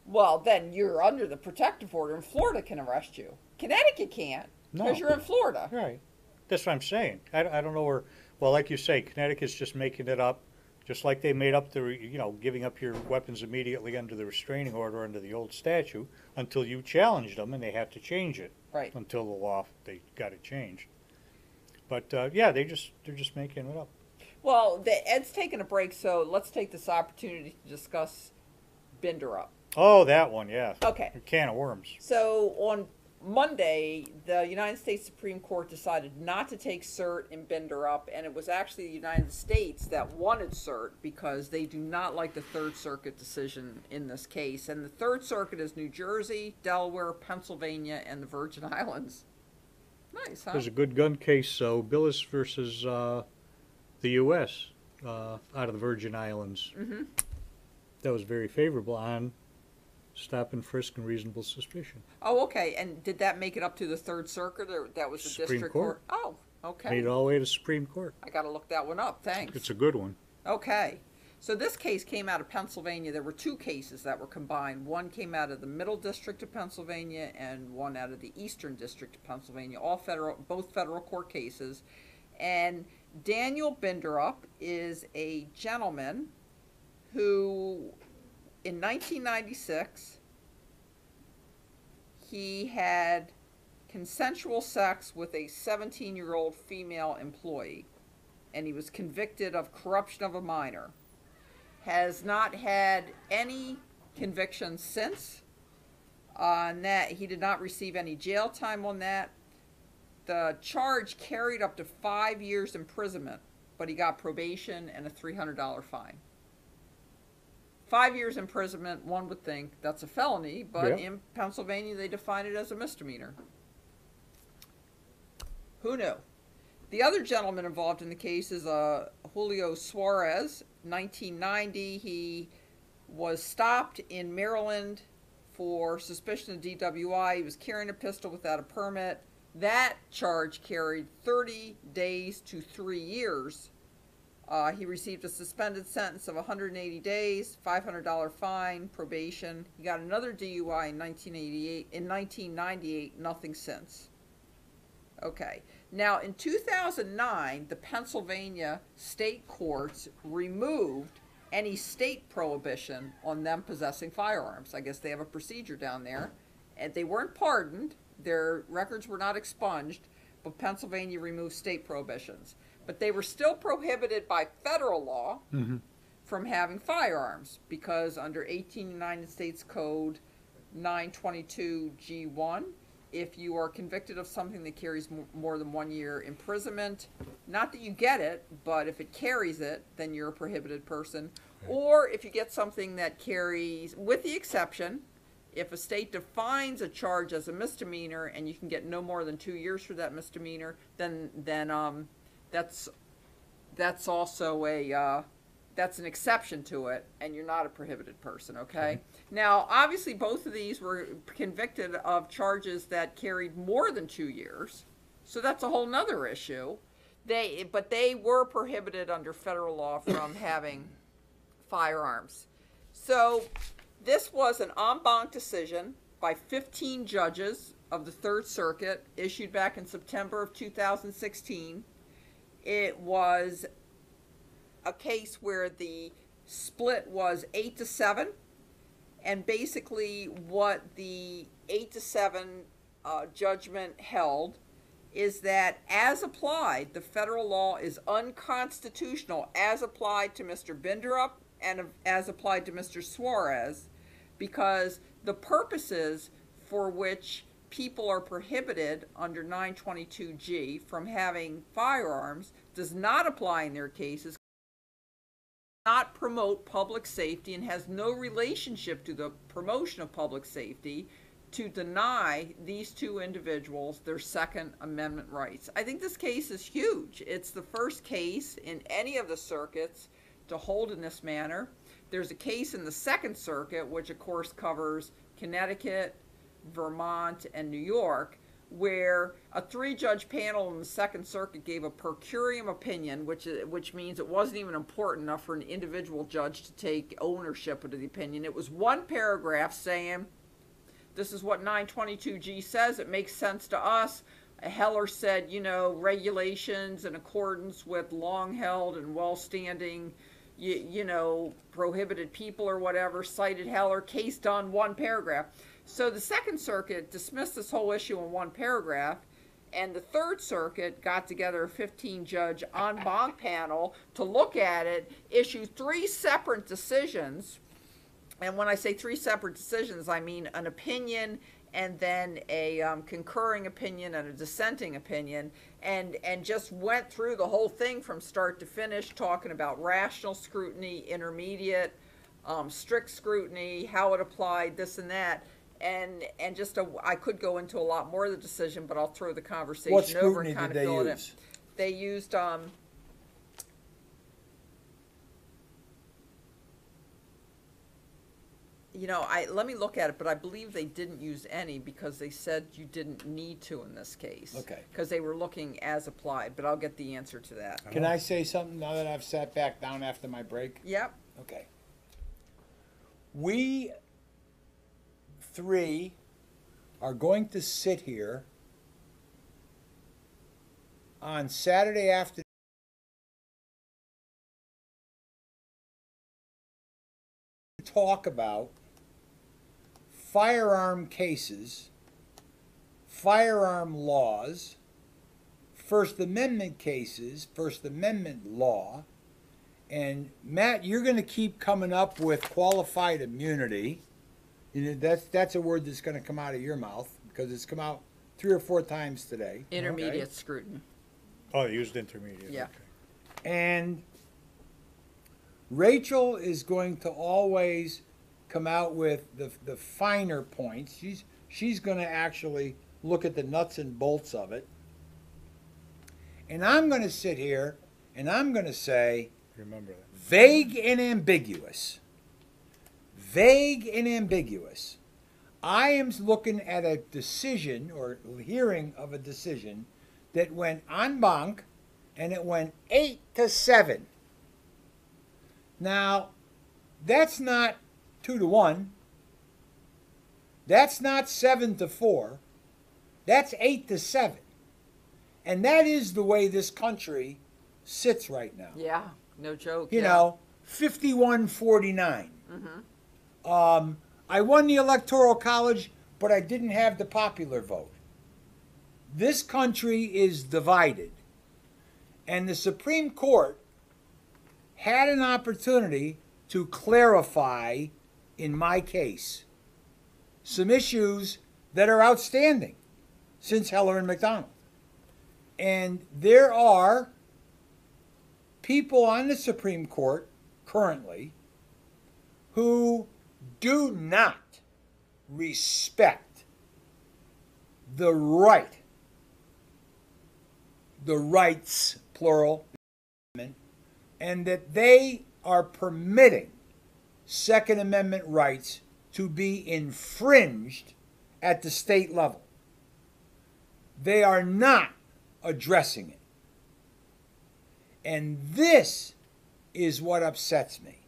well, then you're under the protective order and Florida can arrest you. Connecticut can't because you're in Florida. Right. That's what I'm saying. I don't know where, well, like you say, Connecticut's just making it up, just like they made up giving up your weapons immediately under the restraining order under the old statute until you challenged them and they have to change it. Right. Until the law, they got it changed. But, yeah, they're just making it up. Well, Ed's taking a break, so let's take this opportunity to discuss Binder Up. Oh, that one, yeah. Okay. A can of worms. So on Monday, the United States Supreme Court decided not to take cert in Binder Up, and it was actually the United States that wanted cert because they do not like the Third Circuit decision in this case. And the Third Circuit is New Jersey, Delaware, Pennsylvania, and the Virgin Islands. Nice, huh? There's a good gun case, so Billis versus the U.S. Out of the Virgin Islands. Mm-hmm. That was very favorable on stop and frisk and reasonable suspicion. Oh, okay. And did that make it up to the Third Circuit, or that was the Supreme District Court? Oh, okay. Made it all the way to Supreme Court. I got to look that one up. Thanks. It's a good one. Okay. So this case came out of Pennsylvania. There were two cases that were combined. One came out of the Middle District of Pennsylvania and one out of the Eastern District of Pennsylvania, both federal court cases. And Daniel Binderup is a gentleman who, in 1996, he had consensual sex with a 17-year-old female employee, and he was convicted of corruption of a minor. Has not had any convictions since on that. He did not receive any jail time on that. The charge carried up to 5 years imprisonment, but he got probation and a $300 fine. 5 years imprisonment, one would think that's a felony, but in Pennsylvania they define it as a misdemeanor. Who knew? The other gentleman involved in the case is Julio Suarez. 1990, he was stopped in Maryland for suspicion of DWI. He was carrying a pistol without a permit. That charge carried 30 days to 3 years. He received a suspended sentence of 180 days, $500 fine, probation. He got another DUI in 1998, nothing since. Okay. Now, in 2009, the Pennsylvania state courts removed any state prohibition on them possessing firearms. I guess they have a procedure down there. And they weren't pardoned. Their records were not expunged, but Pennsylvania removed state prohibitions. But they were still prohibited by federal law from having firearms because under 18 United States Code 922 G1, if you are convicted of something that carries more than 1 year imprisonment, not that you get it, but if it carries it, then you're a prohibited person. Or if you get something that carries, with the exception, if a state defines a charge as a misdemeanor and you can get no more than 2 years for that misdemeanor, then that's also that's an exception to it, and you're not a prohibited person, okay? Now, obviously, both of these were convicted of charges that carried more than 2 years, So that's a whole nother issue. But they were prohibited under federal law from having firearms. So this was an en banc decision by 15 judges of the Third Circuit, issued back in September of 2016. It was a case where the split was 8-7, and basically what the 8-7 judgment held is that, as applied, the federal law is unconstitutional as applied to Mr. Binderup and as applied to Mr. Suarez, because the purposes for which people are prohibited under 922G from having firearms does not apply in their cases, not promote public safety, and has no relationship to the promotion of public safety, to deny these two individuals their Second Amendment rights. I think this case is huge. It's the first case in any of the circuits to hold in this manner. There's a case in the Second Circuit, which of course covers Connecticut, Vermont, and New York, where a 3-judge panel in the Second Circuit gave a per curiam opinion, which means it wasn't even important enough for an individual judge to take ownership of the opinion. It was one paragraph saying, this is what 922G says, it makes sense to us. Heller said, regulations in accordance with long-held and well-standing, prohibited people or whatever, cited Heller, case done, one paragraph. So the Second Circuit dismissed this whole issue in one paragraph, and the Third Circuit got together a 15-judge en banc panel to look at it, issue 3 separate decisions. And when I say 3 separate decisions, I mean an opinion and then a concurring opinion and a dissenting opinion, and just went through the whole thing from start to finish, talking about rational scrutiny, intermediate, strict scrutiny, how it applied, this and that. And I could go into a lot more of the decision, but I'll throw the conversation over and kind of fill it in. They used let me look at it, but I believe they didn't use any because they said you didn't need to in this case. Okay. Because they were looking as applied, but I'll get the answer to that. Can I say something now that I've sat back down after my break? Yep. Okay. We 3 are going to sit here on Saturday afternoon to talk about firearm cases, firearm laws, First Amendment cases, First Amendment law, and Matt, you're going to keep coming up with qualified immunity. That's a word that's going to come out of your mouth because it's come out 3 or 4 times today. Intermediate scrutiny. Oh, they used intermediate. Yeah. Okay. And Rachel is going to always come out with the finer points. She's going to actually look at the nuts and bolts of it. And I'm going to sit here and I'm going to say, Remember that. vague and ambiguous. Vague and ambiguous. I am looking at a decision or hearing of a decision that went en banc and it went 8-7. Now, that's not 2-1. That's not 7-4. That's 8-7. And that is the way this country sits right now. Yeah, no joke. You know, 51-49. I won the Electoral College, but I didn't have the popular vote. This country is divided. And the Supreme Court had an opportunity to clarify, in my case, some issues that are outstanding since Heller and McDonald. And there are people on the Supreme Court currently who do not respect the rights, plural, and that they are permitting Second Amendment rights to be infringed at the state level. They are not addressing it. And this is what upsets me.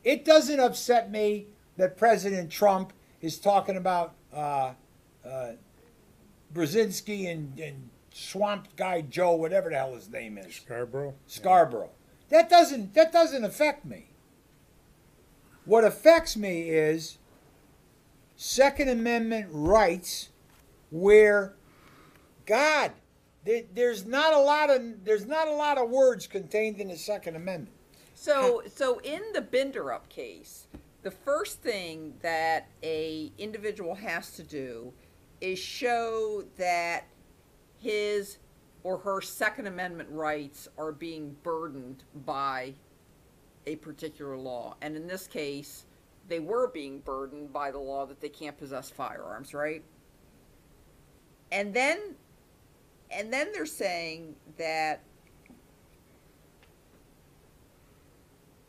It doesn't upset me that President Trump is talking about Brzezinski and Swamp Guy Joe, whatever the hell his name is. Scarborough. That doesn't affect me. What affects me is Second Amendment rights, where, God, there's not a lot of words contained in the Second Amendment. So in the Binderup case, the first thing that a individual has to do is show that his or her Second Amendment rights are being burdened by a particular law. And in this case, they were being burdened by the law that they can't possess firearms, right? And then they're saying that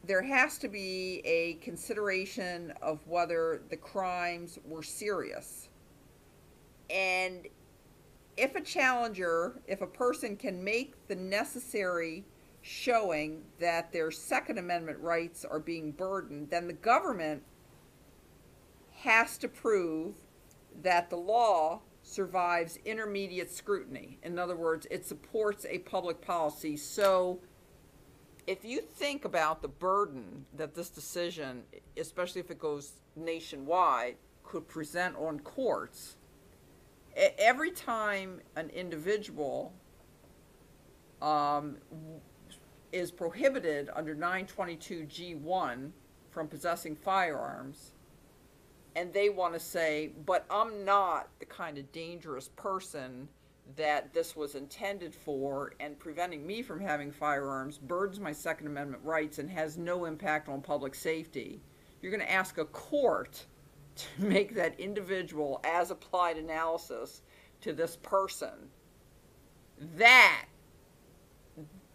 there has to be a consideration of whether the crimes were serious. And if a person can make the necessary showing that their Second Amendment rights are being burdened, then the government has to prove that the law survives intermediate scrutiny. In other words, it supports a public policy. So if you think about the burden that this decision, especially if it goes nationwide, could present on courts, every time an individual is prohibited under 922G1 from possessing firearms, and they want to say, but I'm not the kind of dangerous person that this was intended for, and preventing me from having firearms burdens my Second Amendment rights and has no impact on public safety, you're going to ask a court to make that individual as applied analysis to this person. That,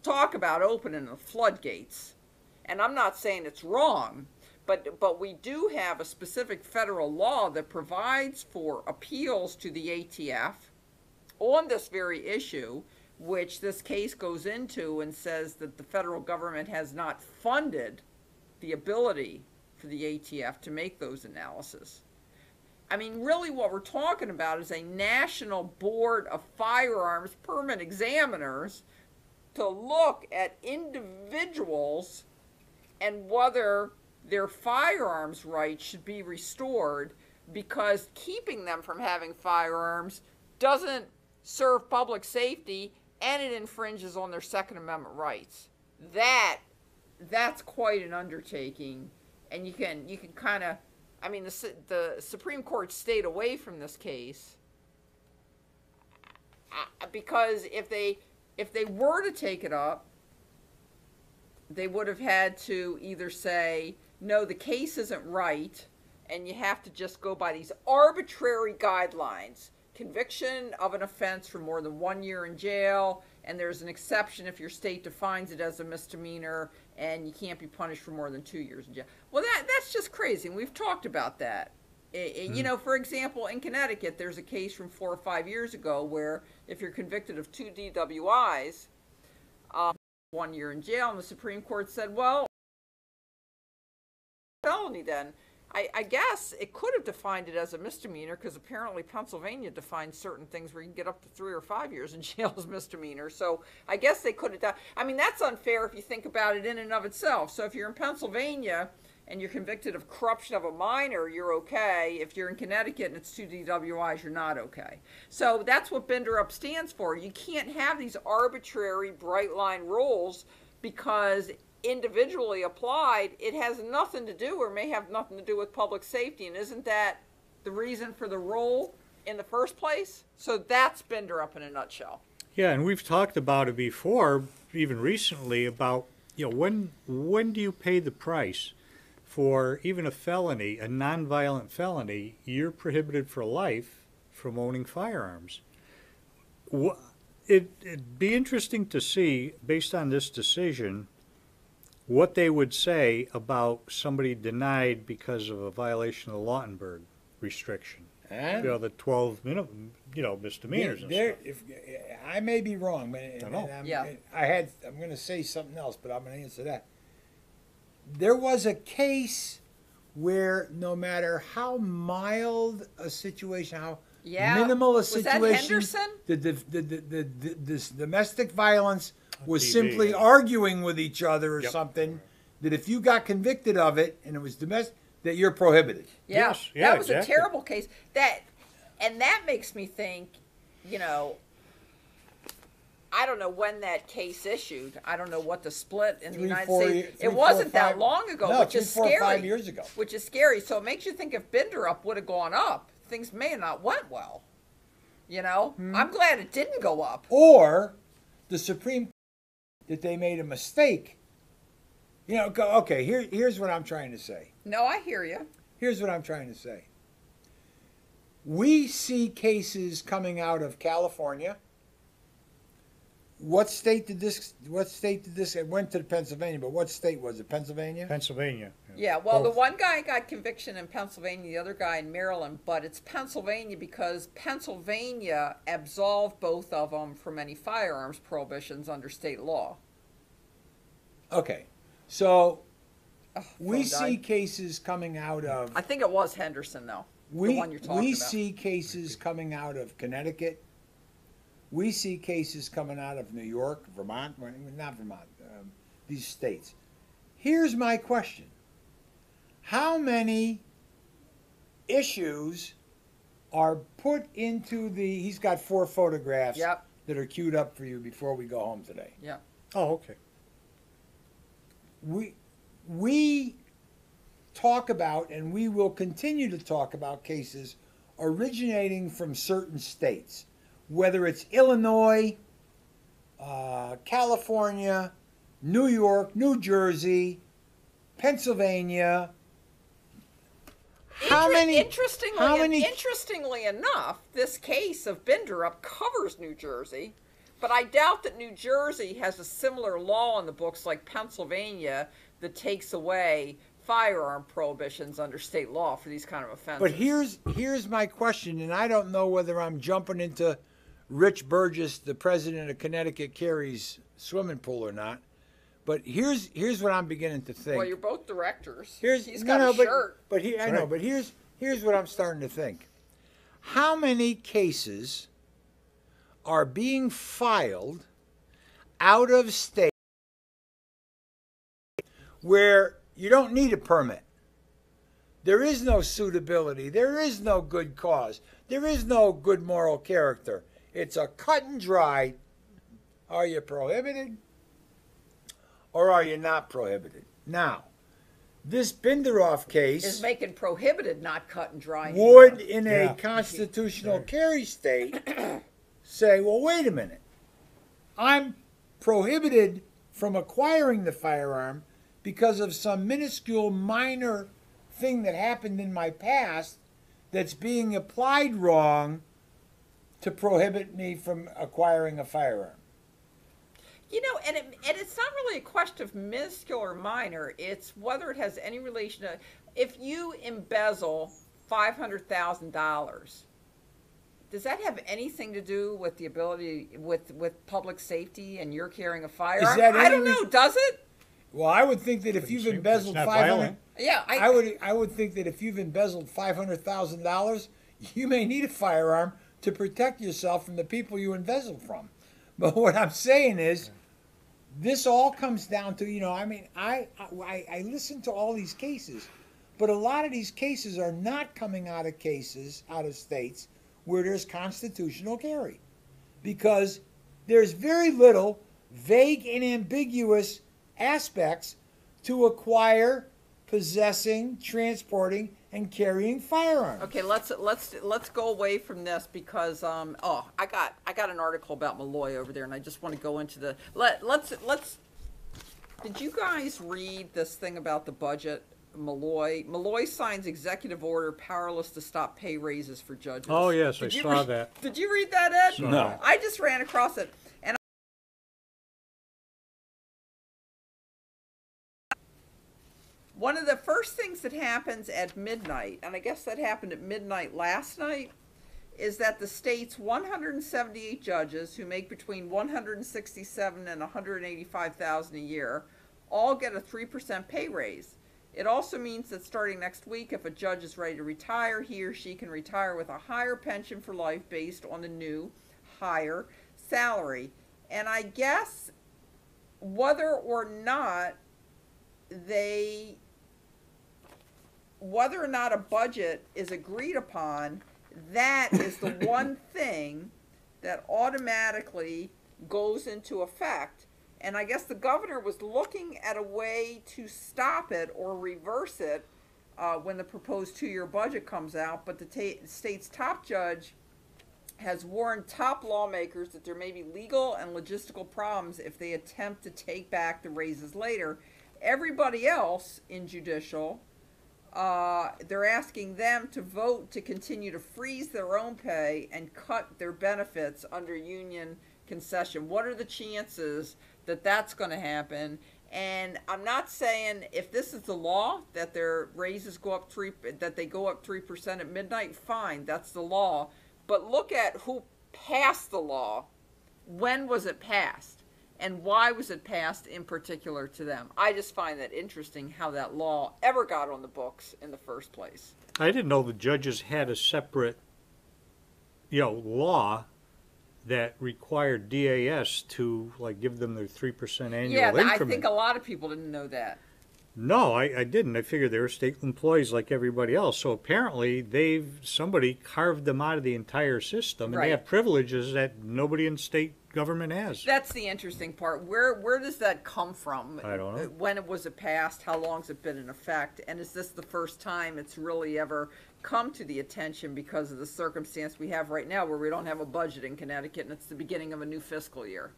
talk about opening the floodgates. And I'm not saying it's wrong, but we do have a specific federal law that provides for appeals to the ATF on this very issue, which this case goes into and says that the federal government has not funded the ability for the ATF to make those analyses. I mean, really what we're talking about is a national board of firearms permit examiners to look at individuals and whether their firearms rights should be restored, because keeping them from having firearms doesn't serve public safety and it infringes on their Second Amendment rights. That's quite an undertaking, and you can kind of, I mean, the Supreme Court stayed away from this case because if they were to take it up, they would have had to either say, no, the case isn't right, and you have to just go by these arbitrary guidelines. Conviction of an offense for more than 1 year in jail, and there's an exception if your state defines it as a misdemeanor, and you can't be punished for more than 2 years in jail. Well, that's just crazy, and we've talked about that. You know, for example, in Connecticut, there's a case from 4 or 5 years ago where if you're convicted of 2 DWIs, 1 year in jail, and the Supreme Court said, well, felony then. I guess it could have defined it as a misdemeanor, because apparently Pennsylvania defines certain things where you can get up to 3 or 5 years in jail as misdemeanor. So I guess they could have done. I mean, that's unfair if you think about it in and of itself. So if you're in Pennsylvania and you're convicted of corruption of a minor, you're okay. If you're in Connecticut and it's 2 DWIs, you're not okay. So that's what Binderup stands for. You can't have these arbitrary bright line rules, because individually applied, it has nothing to do, or may have nothing to do, with public safety. And isn't that the reason for the rule in the first place? So that's Binderup in a nutshell. Yeah, and we've talked about it before, even recently, about, you know, when do you pay the price for even a felony, a nonviolent felony? You're prohibited for life from owning firearms. It'd be interesting to see, based on this decision, what they would say about somebody denied because of a violation of the Lautenberg restriction. Huh? the 12 misdemeanors and There- stuff. if, I may be wrong, but I know. I'm going to say something else, but I'm going to answer that. There was a case where no matter how mild a situation, how Yeah. minimal a Was that situation, Henderson? this domestic violence was DV, simply yeah. arguing with each other or Yep. something, that if you got convicted of it and it was domestic, that you're prohibited. Yeah, Yes, yeah, that was exactly. a terrible case. And that makes me think, I don't know when that case issued. I don't know what the split in the United States. It wasn't that long ago, no, which is 3, 4, scary. 5 years ago. Which is scary. So it makes you think if Binderup would have gone up, things may have not went well. I'm glad it didn't go up. Or the Supreme Court that they made a mistake. Okay, here's what I'm trying to say. No, I hear you. Here's what I'm trying to say. We see cases coming out of California. What state did this? It went to Pennsylvania, but what state was it? Pennsylvania? Pennsylvania. Yeah, well, the Both. one guy got conviction in Pennsylvania, the other guy in Maryland, but it's Pennsylvania because Pennsylvania absolved both of them from any firearms prohibitions under state law. Okay, so we phone see died. cases coming out of. I think it was Henderson, though. The one you're talking we about. see cases coming out of Connecticut. We see cases coming out of New York, Vermont, not Vermont, these states. Here's my question. How many issues are put into he's got 4 photographs Yep. that are queued up for you before we go home today. Yeah. Oh, okay. We talk about, and we will continue to talk about cases originating from certain states, whether it's Illinois, California, New York, New Jersey, Pennsylvania. Interestingly enough, this case of Binderup covers New Jersey, but I doubt that New Jersey has a similar law in the books like Pennsylvania that takes away firearm prohibitions under state law for these kind of offenses. But here's my question, and I don't know whether I'm jumping into Rich Burgess, the president of Connecticut Carey's swimming pool, or not. But here's what I'm beginning to think. Well, you're both directors. Here's He's got a shirt. But I know. But here's what I'm starting to think. How many cases are being filed out of state where you don't need a permit? There is no suitability. There is no good cause. There is no good moral character. It's a cut and dry. Are you prohibited or are you not prohibited? Now, this Binderoff case Is making prohibited not cut and dry. would, in a Yeah. constitutional carry state, say, well, wait a minute. I'm prohibited from acquiring the firearm because of some minuscule minor thing that happened in my past that's being applied wrong to prohibit me from acquiring a firearm. And it's not really a question of minuscule or minor. It's whether it has any relation to. If you embezzle $500,000, does that have anything to do with the ability with public safety and you're carrying a firearm? I don't know. Does it? Well, I would think that if you've It's embezzled not 500, violent. Yeah, I would think that if you've embezzled $500,000, you may need a firearm to protect yourself from the people you embezzled from. But what I'm saying is, this all comes down to, I listen to all these cases, but a lot of these cases are not coming out of states where there's constitutional carry, because there's very little vague and ambiguous aspects to acquire, possessing, transporting, and carrying firearms. Okay, let's go away from this because I got an article about Malloy over there, and I just want to go into the let's. Did you guys read this thing about the budget? Malloy signs executive order powerless to stop pay raises for judges. Oh, yes, I saw that. Did you read that, Ed? Saw No. that. I just ran across it. And One of the first things that happens at midnight, and I guess that happened at midnight last night, is that the state's 178 judges who make between 167 and 185,000 a year all get a 3% pay raise. It also means that starting next week, if a judge is ready to retire, he or she can retire with a higher pension for life based on the new higher salary. And I guess whether or not a budget is agreed upon, that is the one thing that automatically goes into effect. And I guess the governor was looking at a way to stop it or reverse it when the proposed 2-year budget comes out. But the state's top judge has warned top lawmakers that there may be legal and logistical problems if they attempt to take back the raises later. Everybody else in judicial, they're asking them to vote to continue to freeze their own pay and cut their benefits under union concession. What are the chances that that's going to happen? And I'm not saying if this is the law that their raises go up that they go up 3% at midnight, fine, that's the law. But look at who passed the law. When was it passed? And why was it passed in particular to them? I just find that interesting how that law ever got on the books in the first place. I didn't know the judges had a separate, law that required DAS to give them their 3% annual increment. I think a lot of people didn't know that. No, I didn't. I figured they were state employees like everybody else. So apparently somebody carved them out of the entire system, and they have privileges that nobody in state government has. That's the interesting part. Where does that come from? I don't know. When was it passed? How long has it been in effect? And is this the first time it's really ever come to the attention because of the circumstance we have right now where we don't have a budget in Connecticut and it's the beginning of a new fiscal year?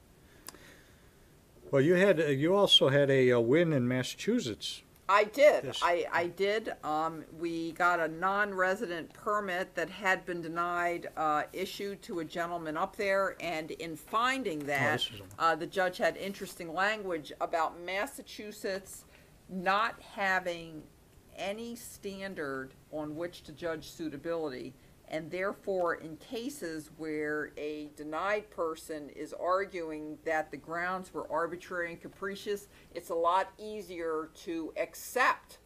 Well, you also had a win in Massachusetts. I did. I did. We got a non-resident permit that had been denied, issued to a gentleman up there, and in finding that, the judge had interesting language about Massachusetts not having any standard on which to judge suitability. And therefore, in cases where a denied person is arguing that the grounds were arbitrary and capricious, it's a lot easier to accept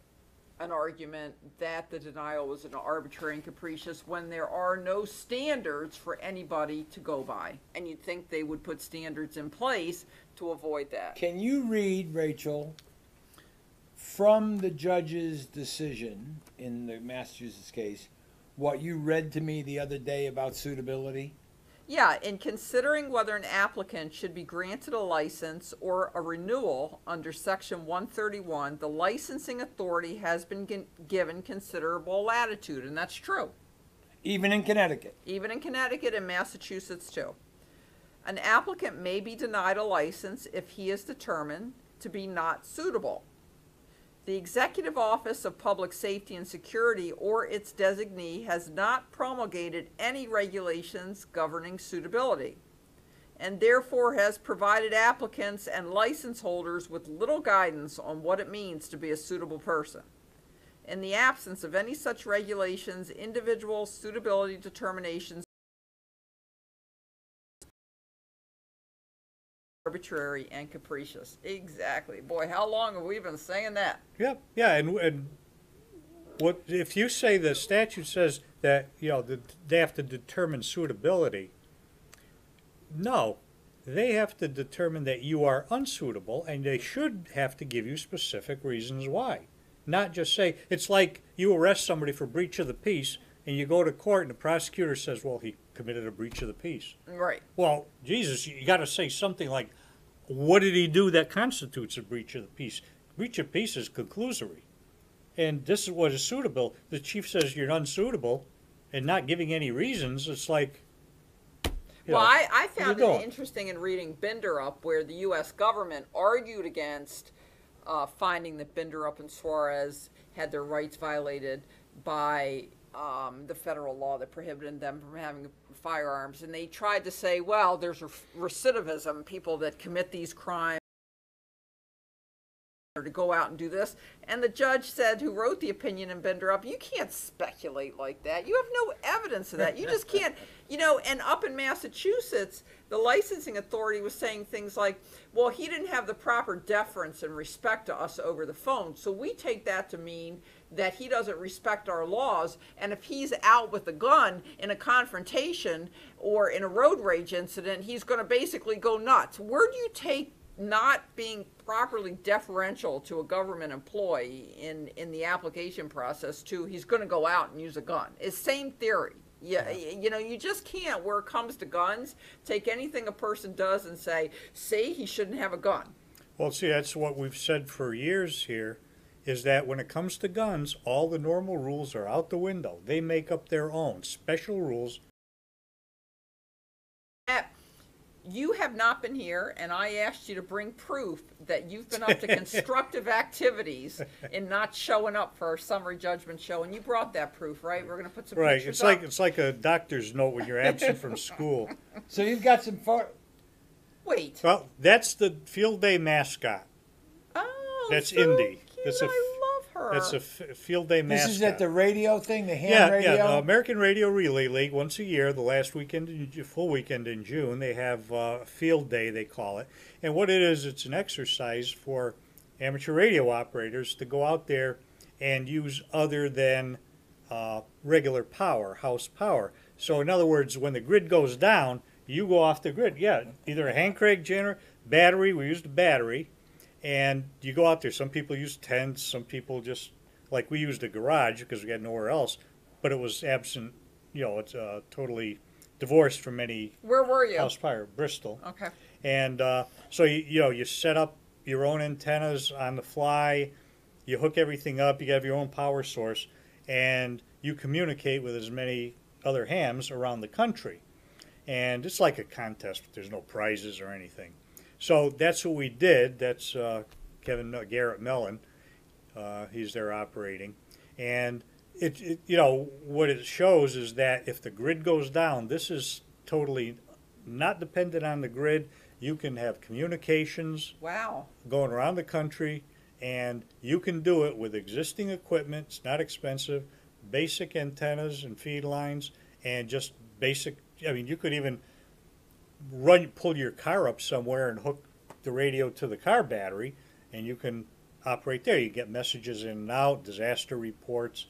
an argument that the denial was an arbitrary and capricious when there are no standards for anybody to go by. And you'd think they would put standards in place to avoid that. Can you read, Rachel, from the judge's decision in the Massachusetts case, what you read to me the other day about suitability? Yeah, in considering whether an applicant should be granted a license or a renewal under Section 131, the licensing authority has been given considerable latitude, and that's true. Even in Connecticut? Even in Connecticut and Massachusetts, too. An applicant may be denied a license if he is determined to be not suitable. The Executive Office of Public Safety and Security or its designee has not promulgated any regulations governing suitability, and therefore has provided applicants and license holders with little guidance on what it means to be a suitable person. In the absence of any such regulations, individual suitability determinations arbitrary and capricious. Exactly. Boy, how long have we been saying that? Yep. Yeah, and what if you say the statute says that they have to determine suitability? No, they have to determine that you are unsuitable, and they should have to give you specific reasons why. Not just say it's like you arrest somebody for breach of the peace, and you go to court, and the prosecutor says, "Well, he committed a breach of the peace." Right. Well, Jesus, you got to say something like, "What did he do that constitutes a breach of the peace?" Breach of peace is conclusory, and this is what is suitable. The chief says you're unsuitable, and not giving any reasons. It's like, I found it interesting in reading Binder Up, where the U.S. government argued against finding that Binder Up and Suarez had their rights violated by the federal law that prohibited them from having firearms. And they tried to say, well, there's recidivism, people that commit these crimes to go out and do this. And the judge said, who wrote the opinion and Bender up, you can't speculate like that. You have no evidence of that. You just can't, and up in Massachusetts, the licensing authority was saying things like, well, he didn't have the proper deference and respect to us over the phone. So we take that to mean that he doesn't respect our laws. And if he's out with a gun in a confrontation or in a road rage incident, he's going to basically go nuts. Where do you take not being properly deferential to a government employee in the application process to he's going to go out and use a gun? It's same theory. Yeah, you just can't, where it comes to guns, take anything a person does and say, see, he shouldn't have a gun. Well, see, that's what we've said for years here, is that when it comes to guns, all the normal rules are out the window. They make up their own special rules. You have not been here, and I asked you to bring proof that you've been up to constructive activities in not showing up for our summary judgment show, and you brought that proof, right? We're going to put some Right, pictures it's like a doctor's note when you're absent from school. So you've got some Wait. Well, that's the field day mascot. Oh, That's so Indy. Cute. I love her. That's a field day mascot. This is at the radio thing, the ham radio? Yeah, the American Radio Relay League, once a year, the last weekend, full weekend in June, they have field day, they call it. And what it is, it's an exercise for amateur radio operators to go out there and use other than regular power, house power. So in other words, when the grid goes down, you go off the grid. Yeah, either a hand crank generator, battery, we used a battery, and you go out there. Some people use tents, some people just, like we used a garage because we had nowhere else, but it was absent, it's totally divorced from any Where were you? house power, Bristol. Okay. And so, you set up your own antennas on the fly, you hook everything up, you have your own power source, and you communicate with as many other hams around the country. And it's like a contest, but there's no prizes or anything. So that's what we did. That's Garrett Mellon. He's there operating. And, what it shows is that if the grid goes down, this is totally not dependent on the grid. You can have communications going around the country, and you can do it with existing equipment. It's not expensive. Basic antennas and feed lines, and just basic. You could even pull your car up somewhere and hook the radio to the car battery, and you can operate there. You get messages in and out, disaster reports,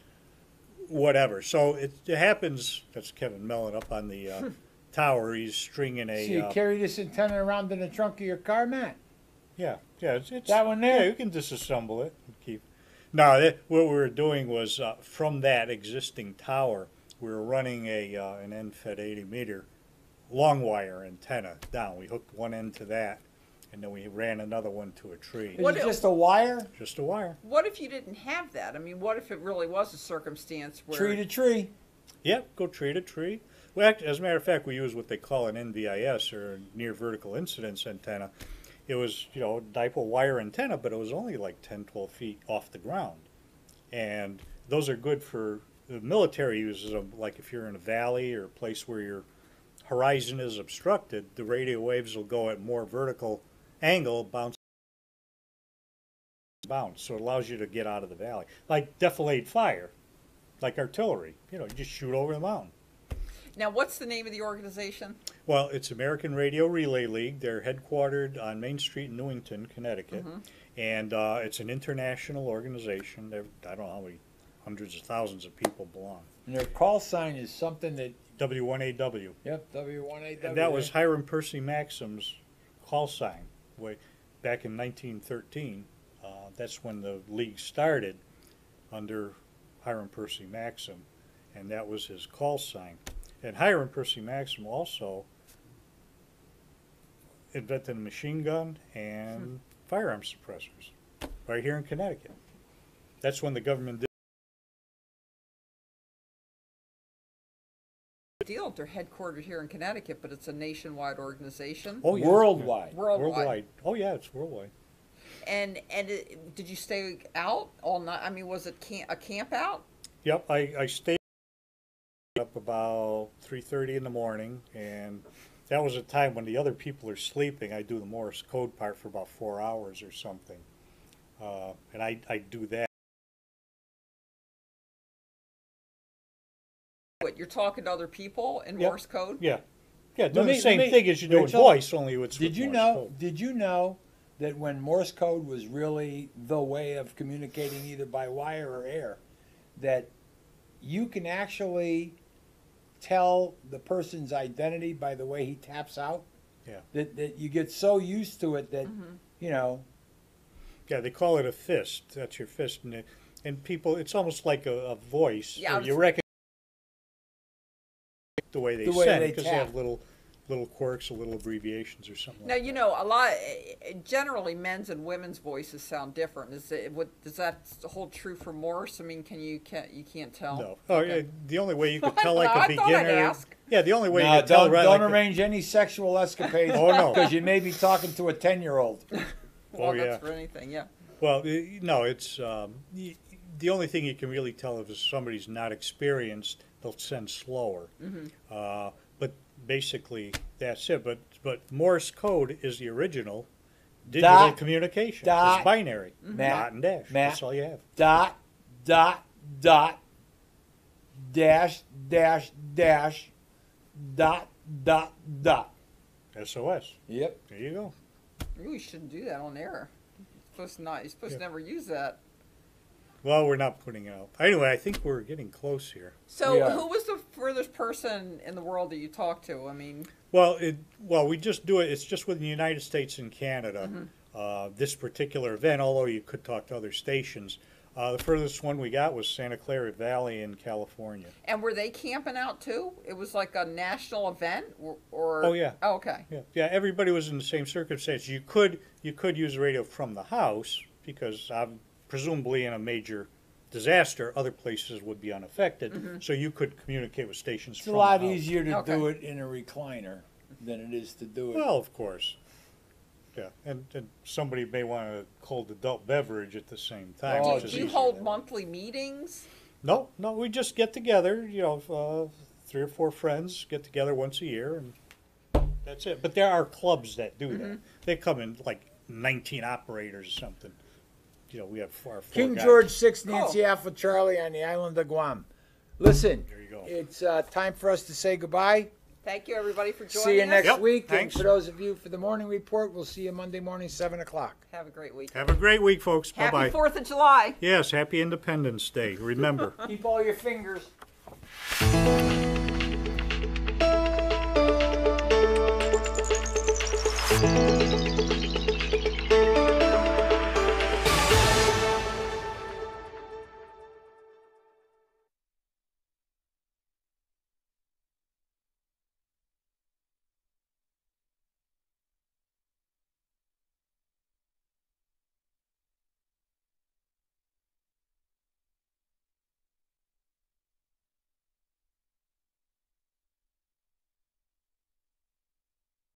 whatever. So it happens. That's Kevin Mellon up on the tower. He's stringing a. So you carry this antenna around in the trunk of your car, Matt? Yeah. It's that one there. Yeah, you can disassemble it and keep. No, what we were doing was from that existing tower, we were running an end-fed 80-meter long wire antenna down. We hooked one end to that, and then we ran another one to a tree. Is it just a wire? Just a wire. What if you didn't have that? What if it really was a circumstance where... Tree to tree. Yep, go tree to tree. Well, as a matter of fact, we use what they call an NVIS, or near vertical incidence antenna. It was, a dipole wire antenna, but it was only like 10, 12 feet off the ground. And those are good for... The military uses them, like if you're in a valley or a place where your horizon is obstructed, the radio waves will go at more vertical angle, bounce. So it allows you to get out of the valley. Like defilade fire, like artillery. You just shoot over the mountain. Now, what's the name of the organization? Well, it's American Radio Relay League. They're headquartered on Main Street in Newington, Connecticut. Mm-hmm. And it's an international organization. I don't know how many hundreds of thousands of people belong. And their call sign is something that... W1AW. Yep, W1AW. And that was Hiram Percy Maxim's call sign way back in 1913. That's when the league started under Hiram Percy Maxim, and that was his call sign. And Hiram Percy Maxim also invented a machine gun and firearm suppressors right here in Connecticut. That's when the government did. Deal. They're headquartered here in Connecticut, but it's a nationwide organization. Oh, yeah. Worldwide. Worldwide. Oh, yeah, it's worldwide. And did you stay out all night? Was it a camp out? Yep, I stayed up about 3:30 in the morning, and that was a time when the other people are sleeping. I do the Morse code part for about 4 hours or something. And I do that. What, you're talking to other people in Yep. Morse code? Yeah. Yeah, doing the me- same let me- thing as you do in Rachel, voice, only it's Did with you Morse know? code. Did you know that when Morse code was really the way of communicating either by wire or air, that you can actually tell the person's identity by the way he taps out? Yeah. That you get so used to it that you know. Yeah, they call it a fist. That's your fist. And people, it's almost like a voice. Yeah, I You was- recognize the way they The way send they because they tap. have little quirks or little abbreviations or something Now, like you that. know, a lot, generally men's and women's voices sound different. Does that hold true for Morse? I mean, you can't tell? No. Oh, Okay. yeah, the only way you could I tell don't like know, a I thought I'd beginner. ask. Yeah, the only way No, you could tell don't right like arrange any sexual escapades. Oh, no. Because you may be talking to a 10-year-old. Well, Oh, that's yeah. for anything, yeah. Well, no, it's the only thing you can really tell if somebody's not experienced, they'll send slower. But basically, that's it. But Morse code is the original digital Dot, communication. dot, It's binary. Matt, Dot and dash. Matt. That's all you have. Dot, dot, dot, dash, dash, dash, dot, dot, dot. SOS. Yep. There you go. Maybe we shouldn't do that on air. You're supposed to never use that. Well, we're not putting it out. Anyway, I think we're getting close here. So, Yeah. who was the furthest person in the world that you talked to? I mean, Well, we just do it. It's just within the United States and Canada. This particular event, although you could talk to other stations, the furthest one we got was Santa Clara Valley in California. and were they camping out too? It was like a national event, or Oh, yeah. Oh, okay. Yeah. Everybody was in the same circumstance. You could use the radio from the house because presumably in a major disaster, other places would be unaffected. So you could communicate with stations. It's from a lot the house. easier to Okay. do it in a recliner than it is to do it. Well, of course. Yeah, and somebody may want a cold adult beverage at the same time. Oh, which Do is you easier hold that way. monthly meetings? No, we just get together. 3 or 4 friends get together once a year, and that's it. But there are clubs that do that. They come in like 19 operators or something. We have four King guys. George 6, Nancy Alpha Charlie on the island of Guam. Listen, There you go. it's time for us to say goodbye. Thank you, everybody, for joining See you us. next Yep, week. thanks. And for those of you for the morning report, we'll see you Monday morning, 7 o'clock. Have a great week. Have a great week, folks. Bye Happy bye. 4th of July. Yes, happy Independence Day. Remember. Keep all your fingers.